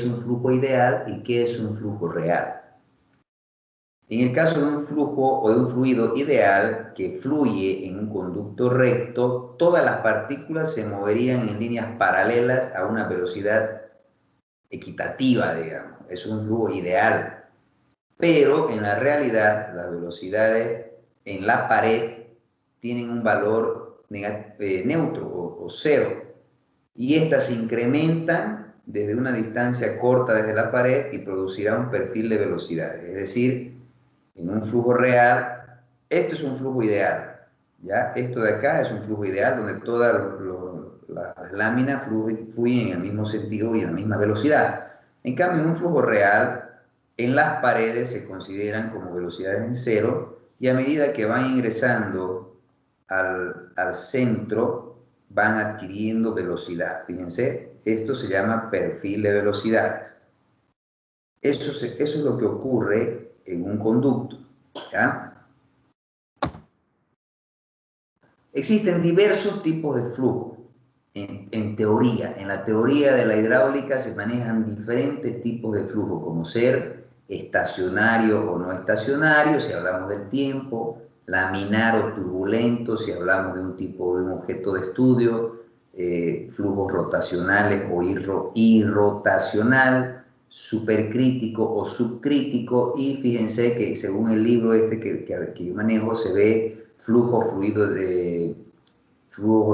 S1: un flujo ideal y qué es un flujo real. En el caso de un flujo o de un fluido ideal que fluye en un conducto recto, todas las partículas se moverían en líneas paralelas a una velocidad equitativa, digamos. Es un flujo ideal. Pero en la realidad, las velocidades en la pared tienen un valor neutro o cero. Y estas se incrementan desde una distancia corta desde la pared y producirá un perfil de velocidades. Es decir, en un flujo real, esto es un flujo ideal. ¿Ya? Esto de acá es un flujo ideal donde todas las láminas fluyen en el mismo sentido y en la misma velocidad. En cambio, en un flujo real, en las paredes se consideran como velocidades en cero y a medida que van ingresando al centro van adquiriendo velocidad. Fíjense, esto se llama perfil de velocidades. Eso es lo que ocurre en un conducto. ¿Ya? Existen diversos tipos de flujo. En teoría, en la teoría de la hidráulica se manejan diferentes tipos de flujo, como ser estacionario o no estacionario, si hablamos del tiempo, laminar o turbulento, si hablamos de un tipo de un objeto de estudio, flujos rotacionales o irrotacional, supercrítico o subcrítico, y fíjense que según el libro que yo manejo se ve flujo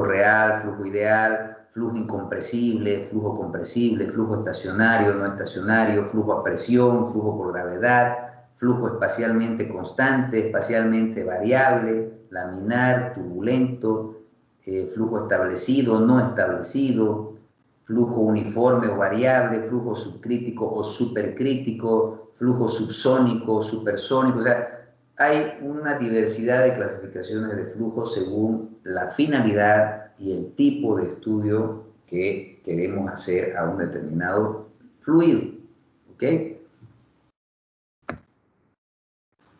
S1: real, flujo ideal, flujo incompresible, flujo estacionario, no estacionario, flujo a presión, flujo por gravedad, flujo espacialmente constante, espacialmente variable, laminar, turbulento, flujo establecido, no establecido, flujo uniforme o variable, flujo subcrítico o supercrítico, flujo subsónico, supersónico, o sea, hay una diversidad de clasificaciones de flujo según la finalidad y el tipo de estudio que queremos hacer a un determinado fluido. ¿Ok?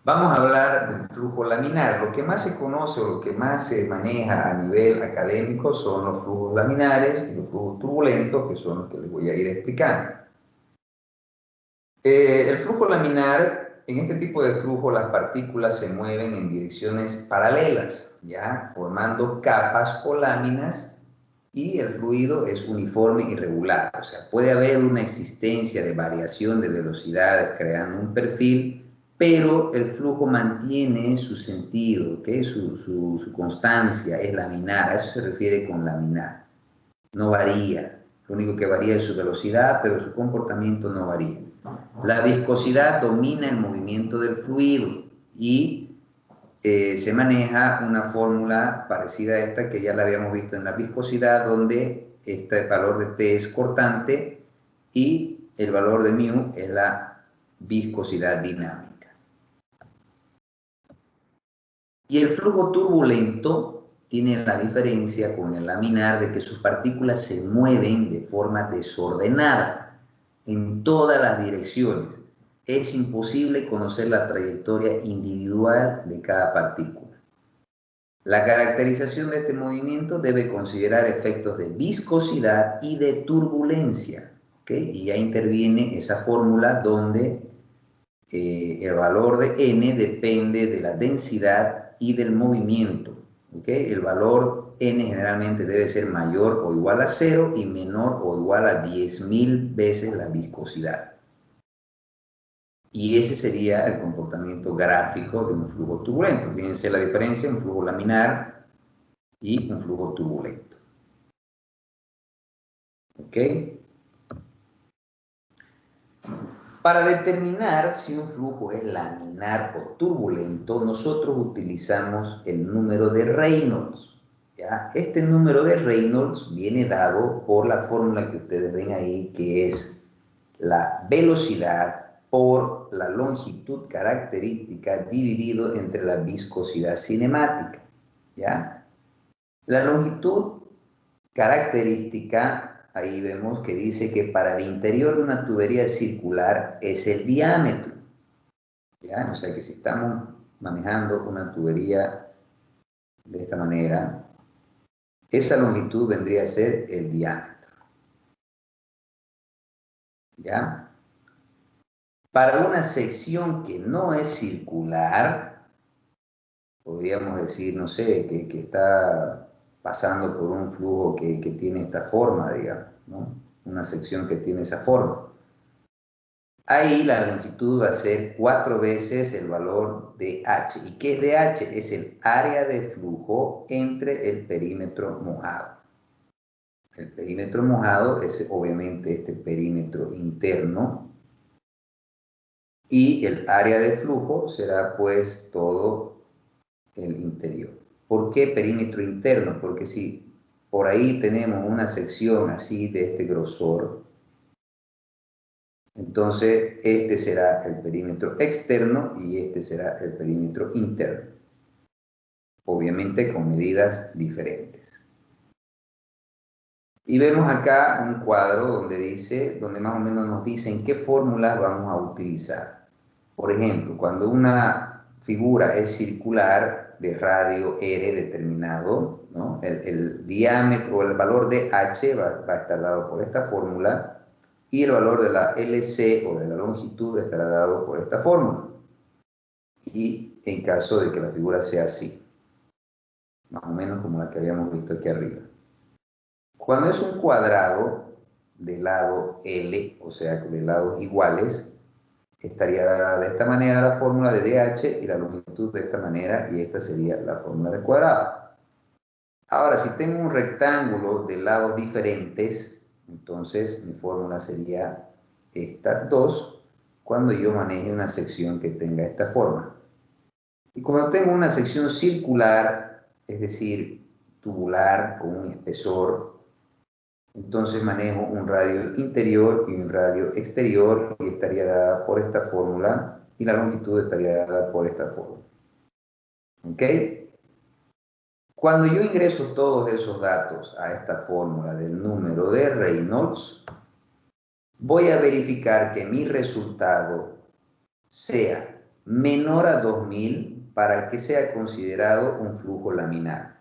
S1: Vamos a hablar del flujo laminar. Lo que más se conoce o lo que más se maneja a nivel académico son los flujos laminares y los flujos turbulentos, que son los que les voy a ir explicando. El flujo laminar, en este tipo de flujo las partículas se mueven en direcciones paralelas, ¿ya? Formando capas o láminas, y el fluido es uniforme y regular. O sea, puede haber una existencia de variación de velocidad creando un perfil, pero el flujo mantiene su sentido, ¿ok? Su constancia es laminar, a eso se refiere con laminar. No varía, lo único que varía es su velocidad, pero su comportamiento no varía. La viscosidad domina el movimiento del fluido y se maneja una fórmula parecida a esta que ya la habíamos visto en la viscosidad, donde este valor de T es cortante y el valor de mu es la viscosidad dinámica. Y el flujo turbulento tiene la diferencia con el laminar de que sus partículas se mueven de forma desordenada en todas las direcciones. Es imposible conocer la trayectoria individual de cada partícula. La caracterización de este movimiento debe considerar efectos de viscosidad y de turbulencia, ¿okay? Y ya interviene esa fórmula donde el valor de n depende de la densidad y del movimiento, ¿okay? El valor n generalmente debe ser mayor o igual a 0 y menor o igual a 10.000 veces la viscosidad. Y ese sería el comportamiento gráfico de un flujo turbulento. Fíjense la diferencia, un flujo laminar y un flujo turbulento. ¿Ok? Para determinar si un flujo es laminar o turbulento, nosotros utilizamos el número de Reynolds, ¿ya? Este número de Reynolds viene dado por la fórmula que ustedes ven ahí, que es la velocidad por la longitud característica dividido entre la viscosidad cinemática, ¿ya? La longitud característica, ahí vemos que dice que para el interior de una tubería circular es el diámetro, ¿ya? O sea que si estamos manejando una tubería de esta manera, esa longitud vendría a ser el diámetro, ¿ya? Para una sección que no es circular, podríamos decir, no sé, que está pasando por un flujo que tiene esta forma, digamos, ¿no? Una sección que tiene esa forma. Ahí la longitud va a ser 4 veces el valor de H. ¿Y qué es de H? Es el área de flujo entre el perímetro mojado. El perímetro mojado es obviamente este perímetro interno. Y el área de flujo será pues todo el interior. ¿Por qué perímetro interno? Porque si por ahí tenemos una sección así de este grosor, entonces este será el perímetro externo y este será el perímetro interno. Obviamente con medidas diferentes. Y vemos acá un cuadro donde más o menos nos dicen qué fórmulas vamos a utilizar. Por ejemplo, cuando una figura es circular de radio R determinado, ¿no? El diámetro o el valor de H va a estar dado por esta fórmula y el valor de la LC o de la longitud estará dado por esta fórmula. Y en caso de que la figura sea así, más o menos como la que habíamos visto aquí arriba. Cuando es un cuadrado de lado L, o sea, de lados iguales, estaría dada de esta manera la fórmula de DH y la longitud de esta manera, y esta sería la fórmula del cuadrado. Ahora, si tengo un rectángulo de lados diferentes, entonces mi fórmula sería estas dos cuando yo maneje una sección que tenga esta forma. Y cuando tengo una sección circular, es decir, tubular con un espesor, entonces manejo un radio interior y un radio exterior y estaría dada por esta fórmula y la longitud estaría dada por esta fórmula. ¿Ok? Cuando yo ingreso todos esos datos a esta fórmula del número de Reynolds, voy a verificar que mi resultado sea menor a 2000 para que sea considerado un flujo laminar.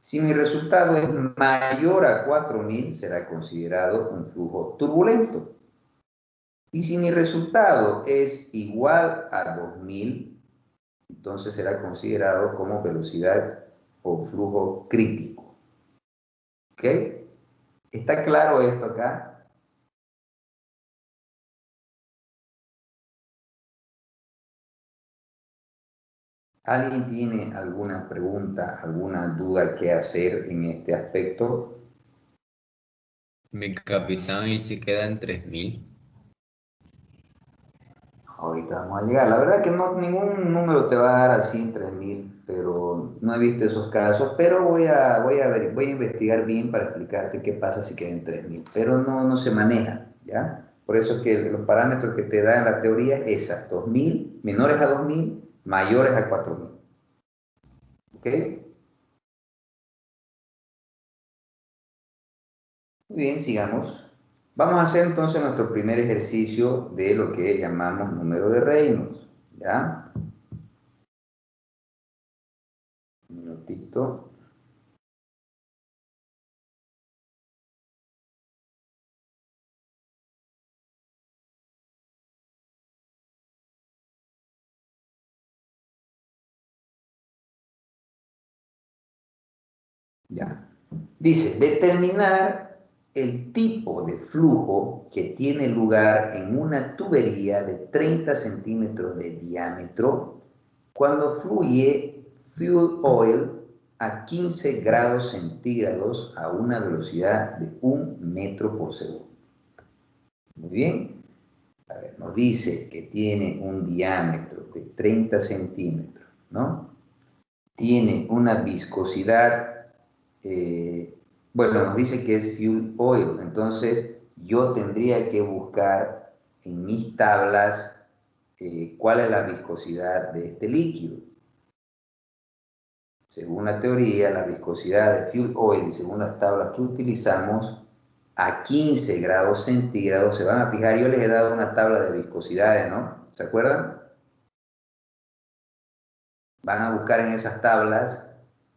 S1: Si mi resultado es mayor a 4000, será considerado un flujo turbulento. Y si mi resultado es igual a 2000, entonces será considerado como velocidad o flujo crítico. ¿Ok? ¿Está claro esto acá? ¿Alguien tiene alguna pregunta, alguna duda que hacer en este aspecto?
S7: Mi capitán, y si queda en 3000.
S1: Ahorita vamos a llegar. La verdad que no, ningún número te va a dar así en 3000, pero no he visto esos casos. Pero voy a investigar bien para explicarte qué pasa si queda en 3000. Pero no se maneja, ¿ya? Por eso es que los parámetros que te da en la teoría es esa, 2000, menores a 2000, mayores a 4000. ¿Ok? Muy bien, sigamos. Vamos a hacer entonces nuestro primer ejercicio de lo que llamamos número de Reynolds, ¿ya? Un minutito. Ya. Dice, determinar el tipo de flujo que tiene lugar en una tubería de 30 centímetros de diámetro cuando fluye fuel oil a 15 grados centígrados a una velocidad de 1 metro por segundo. Muy bien. A ver, nos dice que tiene un diámetro de 30 centímetros, ¿no? Tiene una viscosidad, bueno, nos dice que es fuel oil, entonces yo tendría que buscar en mis tablas cuál es la viscosidad de este líquido. Según la teoría, la viscosidad de fuel oil, según las tablas que utilizamos, a 15 grados centígrados, se van a fijar, yo les he dado una tabla de viscosidades, ¿no? ¿Se acuerdan? Van a buscar en esas tablas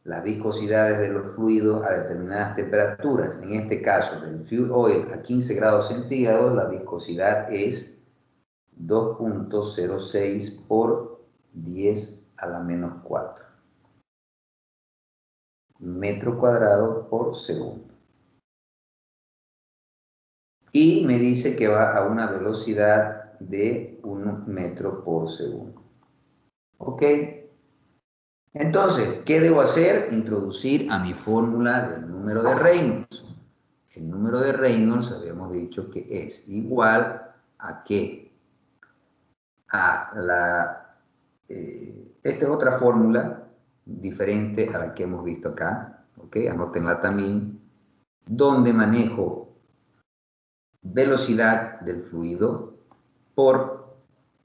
S1: las viscosidades de los fluidos a determinadas temperaturas. En este caso, del fuel oil a 15 grados centígrados, la viscosidad es 2.06 por 10 a la menos 4 metro cuadrado por segundo. Y me dice que va a una velocidad de 1 metro por segundo. ¿Ok? Entonces, ¿qué debo hacer? Introducir a mi fórmula del número de Reynolds. El número de Reynolds habíamos dicho que es igual a ¿qué? A la... esta es otra fórmula diferente a la que hemos visto acá. ¿Ok? Anótenla también. Donde manejo velocidad del fluido por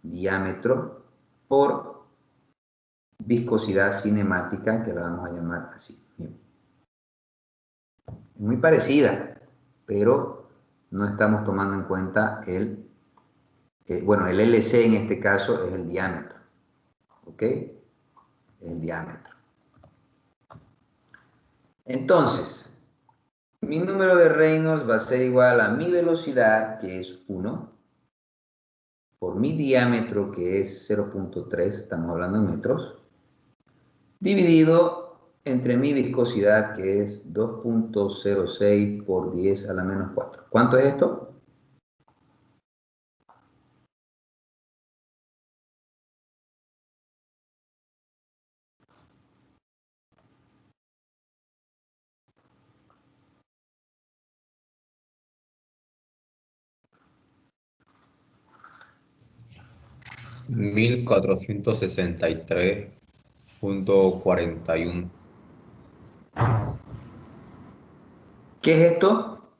S1: diámetro por viscosidad cinemática, que la vamos a llamar así. Muy parecida, pero no estamos tomando en cuenta bueno, el LC en este caso es el diámetro, ¿ok? El diámetro. Entonces, mi número de Reynolds va a ser igual a mi velocidad, que es 1, por mi diámetro, que es 0.3, estamos hablando en metros, dividido entre mi viscosidad, que es 2.06 por 10 a la menos 4. ¿Cuánto es esto?
S7: Mil cuatrocientos sesenta y tres punto 41.
S1: ¿Qué es esto?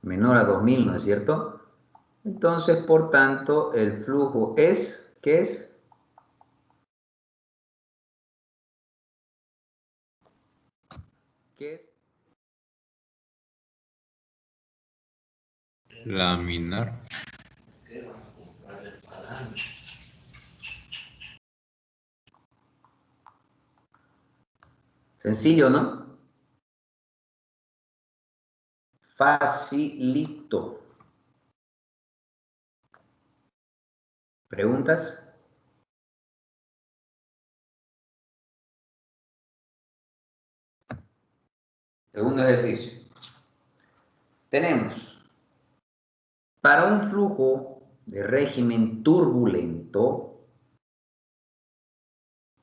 S1: Menor a 2000, ¿no es cierto? Entonces, por tanto, el flujo es, ¿qué es? ¿Qué es?
S7: Laminar.
S1: Sencillo, ¿no? Facilito. ¿Preguntas? Segundo ejercicio. Tenemos Para un flujo de régimen turbulento,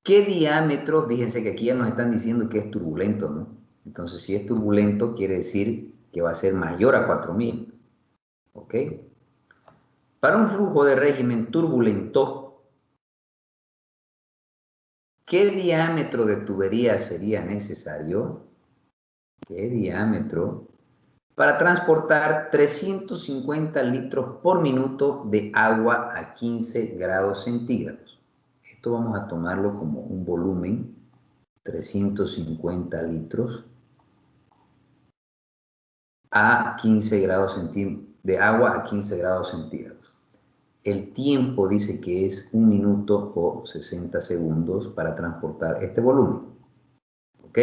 S1: ¿qué diámetro? Fíjense que aquí ya nos están diciendo que es turbulento, ¿no? Entonces, si es turbulento, quiere decir que va a ser mayor a 4000. ¿Ok? Para un flujo de régimen turbulento, ¿qué diámetro de tubería sería necesario? ¿Qué diámetro? Para transportar 350 litros por minuto de agua a 15 grados centígrados. Esto vamos a tomarlo como un volumen, 350 litros a 15 grados de agua a 15 grados centígrados. El tiempo dice que es 1 minuto o 60 segundos para transportar este volumen. ¿Ok?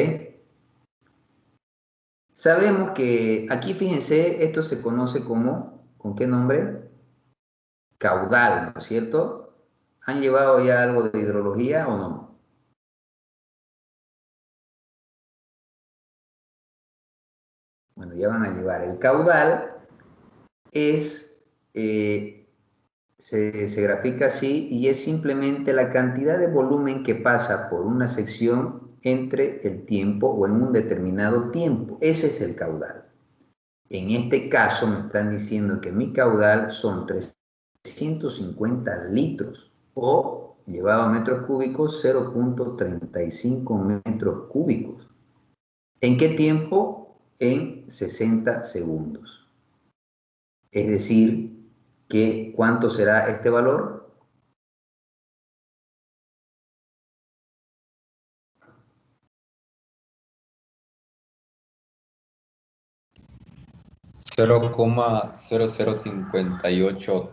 S1: Sabemos que aquí, fíjense, esto se conoce como, ¿con qué nombre? Caudal, ¿no es cierto? ¿Han llevado ya algo de hidrología o no? Bueno, ya van a llevar. El caudal es, se grafica así y es simplemente la cantidad de volumen que pasa por una sección entre el tiempo o en un determinado tiempo. Ese es el caudal. En este caso me están diciendo que mi caudal son 350 litros o, llevado a metros cúbicos, 0.35 metros cúbicos. ¿En qué tiempo? En 60 segundos. Es decir, que ¿cuánto será este valor?
S7: .0058.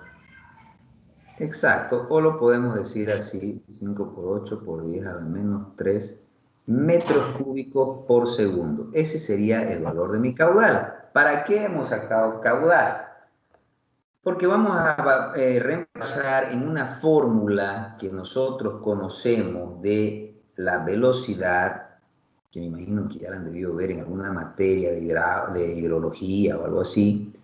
S1: Exacto, o lo podemos decir así, 5 por 8 por 10 a la menos 3 metros cúbicos por segundo. Ese sería el valor de mi caudal. ¿Para qué hemos sacado caudal? Porque vamos a reemplazar en una fórmula que nosotros conocemos de la velocidad, que me imagino que ya la han debido ver en alguna materia de hidrología o algo así,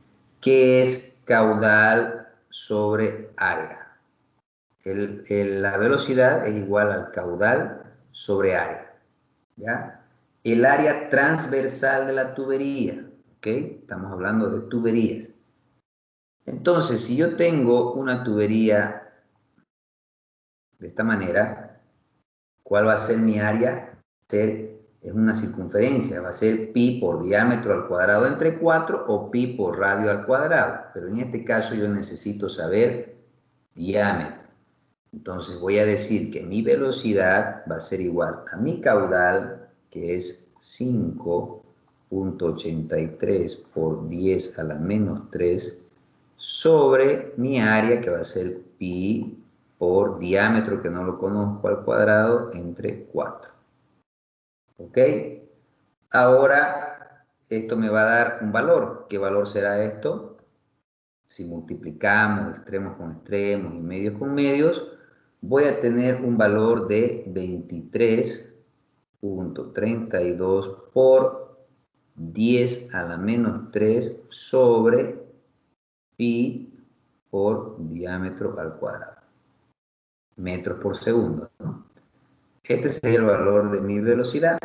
S1: que es caudal sobre área. La velocidad es igual al caudal sobre área, ¿ya? El área transversal de la tubería, ¿ok? Estamos hablando de tuberías. Entonces, si yo tengo una tubería de esta manera, ¿cuál va a ser mi área? Es una circunferencia, va a ser pi por diámetro al cuadrado entre 4 o pi por radio al cuadrado. Pero en este caso yo necesito saber diámetro. Entonces voy a decir que mi velocidad va a ser igual a mi caudal, que es 5.83 por 10 a la menos 3, sobre mi área, que va a ser pi por diámetro, que no lo conozco, al cuadrado, entre 4. ¿Ok? Ahora, esto me va a dar un valor. ¿Qué valor será esto? Si multiplicamos extremos con extremos y medios con medios, voy a tener un valor de 23.32 por 10 a la menos 3 sobre pi por diámetro al cuadrado. Metros por segundo, ¿no? Este sería el valor de mi velocidad.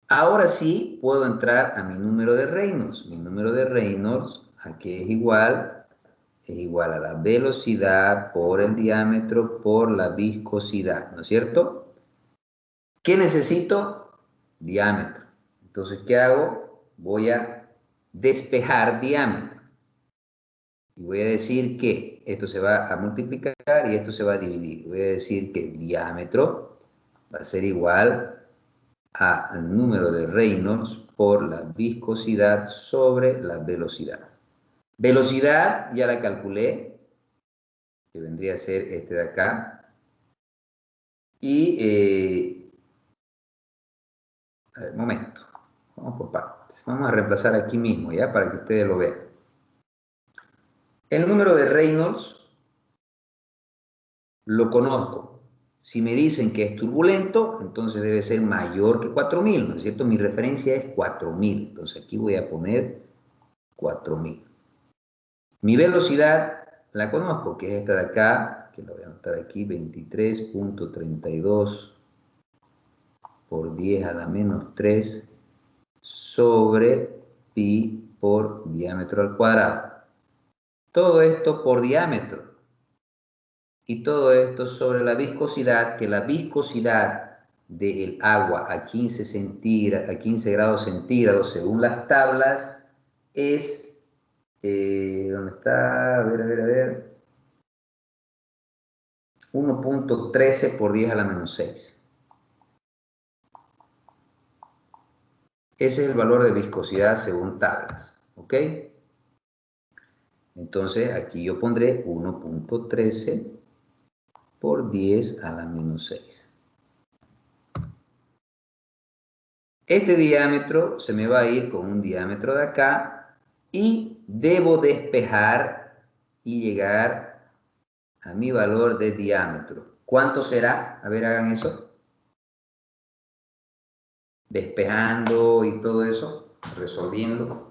S1: Ahora sí puedo entrar a mi número de Reynolds. Mi número de Reynolds, ¿a qué es igual? Es igual a la velocidad por el diámetro por la viscosidad, ¿no es cierto? ¿Qué necesito? Diámetro. Entonces, ¿qué hago? Voy a despejar diámetro. Y voy a decir que esto se va a multiplicar y esto se va a dividir. Voy a decir que el diámetro va a ser igual al número de Reynolds por la viscosidad sobre la velocidad. Velocidad ya la calculé, que vendría a ser este de acá. Y, a ver, momento, vamos por partes. Vamos a reemplazar aquí mismo, ¿ya? Para que ustedes lo vean. El número de Reynolds lo conozco. Si me dicen que es turbulento, entonces debe ser mayor que 4000, ¿no es cierto? Mi referencia es 4000, entonces aquí voy a poner 4000. Mi velocidad la conozco, que es esta de acá, que la voy a anotar aquí, 23.32 por 10 a la menos 3 sobre pi por diámetro al cuadrado. Todo esto por diámetro. Y todo esto sobre la viscosidad, que la viscosidad del agua a 15 grados centígrados, según las tablas, es, ¿dónde está? A ver, 1.13 por 10 a la menos 6. Ese es el valor de viscosidad según tablas, ¿ok? Entonces aquí yo pondré 1.13 por 10 a la menos 6. Este diámetro se me va a ir con un diámetro de acá y debo despejar y llegar a mi valor de diámetro. ¿Cuánto será? A ver, hagan eso. Despejando y todo eso, resolviendo.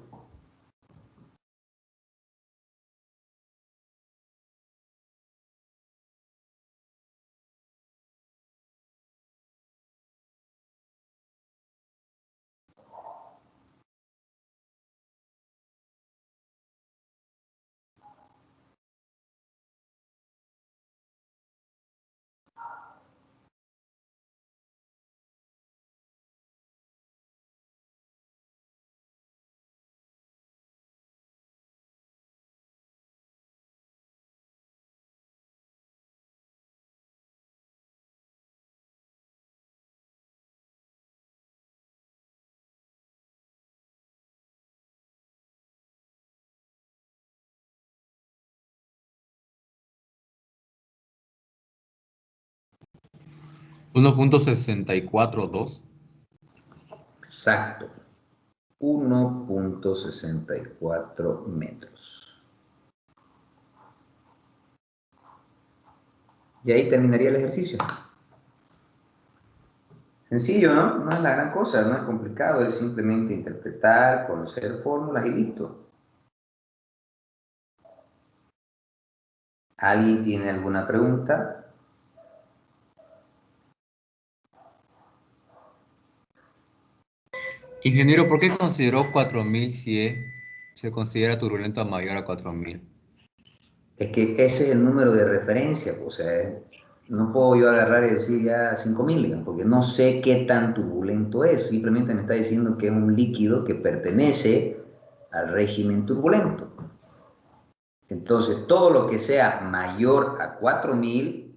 S7: ¿1.642?
S1: Exacto. 1.64 metros. Y ahí terminaría el ejercicio. Sencillo, ¿no? No es la gran cosa, no es complicado, es simplemente interpretar, conocer fórmulas y listo. ¿Alguien tiene alguna pregunta?
S7: Ingeniero, ¿por qué consideró 4000 si se considera turbulento mayor a 4000?
S1: Es que ese es el número de referencia, o sea, no puedo yo agarrar y decir ya 5000, digamos, porque no sé qué tan turbulento es, simplemente me está diciendo que es un líquido que pertenece al régimen turbulento. Entonces, todo lo que sea mayor a 4000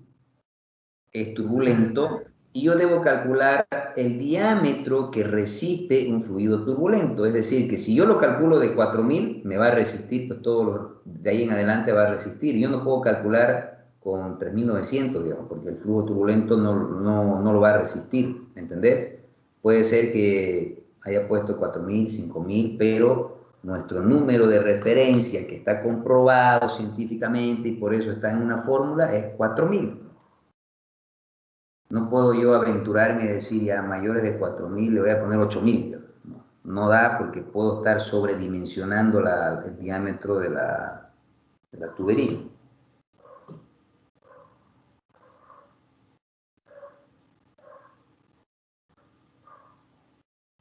S1: es turbulento y yo debo calcular el diámetro que resiste un fluido turbulento. Es decir, que si yo lo calculo de 4000, me va a resistir, pues todo de ahí en adelante va a resistir. Yo no puedo calcular con 3900, digamos, porque el flujo turbulento no lo va a resistir, ¿me entendés? Puede ser que haya puesto 4000, 5000, pero nuestro número de referencia que está comprobado científicamente y por eso está en una fórmula es 4000. No puedo yo aventurarme y decir ya mayores de 4000 le voy a poner 8000. No da porque puedo estar sobredimensionando el diámetro de la tubería.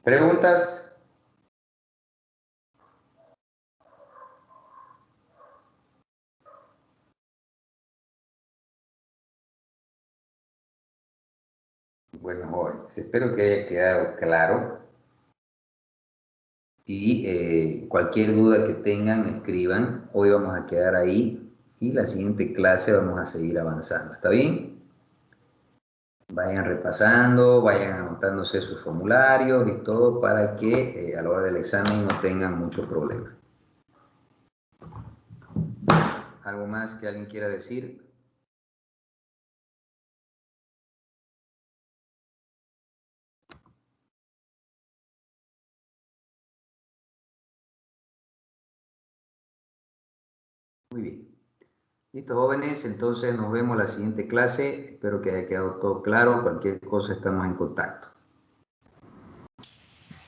S1: ¿Preguntas? Bueno, jóvenes, espero que haya quedado claro. Y cualquier duda que tengan, escriban. Hoy vamos a quedar ahí y la siguiente clase vamos a seguir avanzando. ¿Está bien? Vayan repasando, vayan anotándose sus formularios y todo para que a la hora del examen no tengan mucho problema. ¿Algo más que alguien quiera decir? Muy bien. Listo, jóvenes, entonces nos vemos la siguiente clase. Espero que haya quedado todo claro. Cualquier cosa estamos en contacto.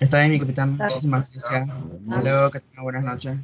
S6: Está bien, mi capitán. Muchísimas gracias. Hasta
S1: Nos
S6: luego, que tenga buenas noches.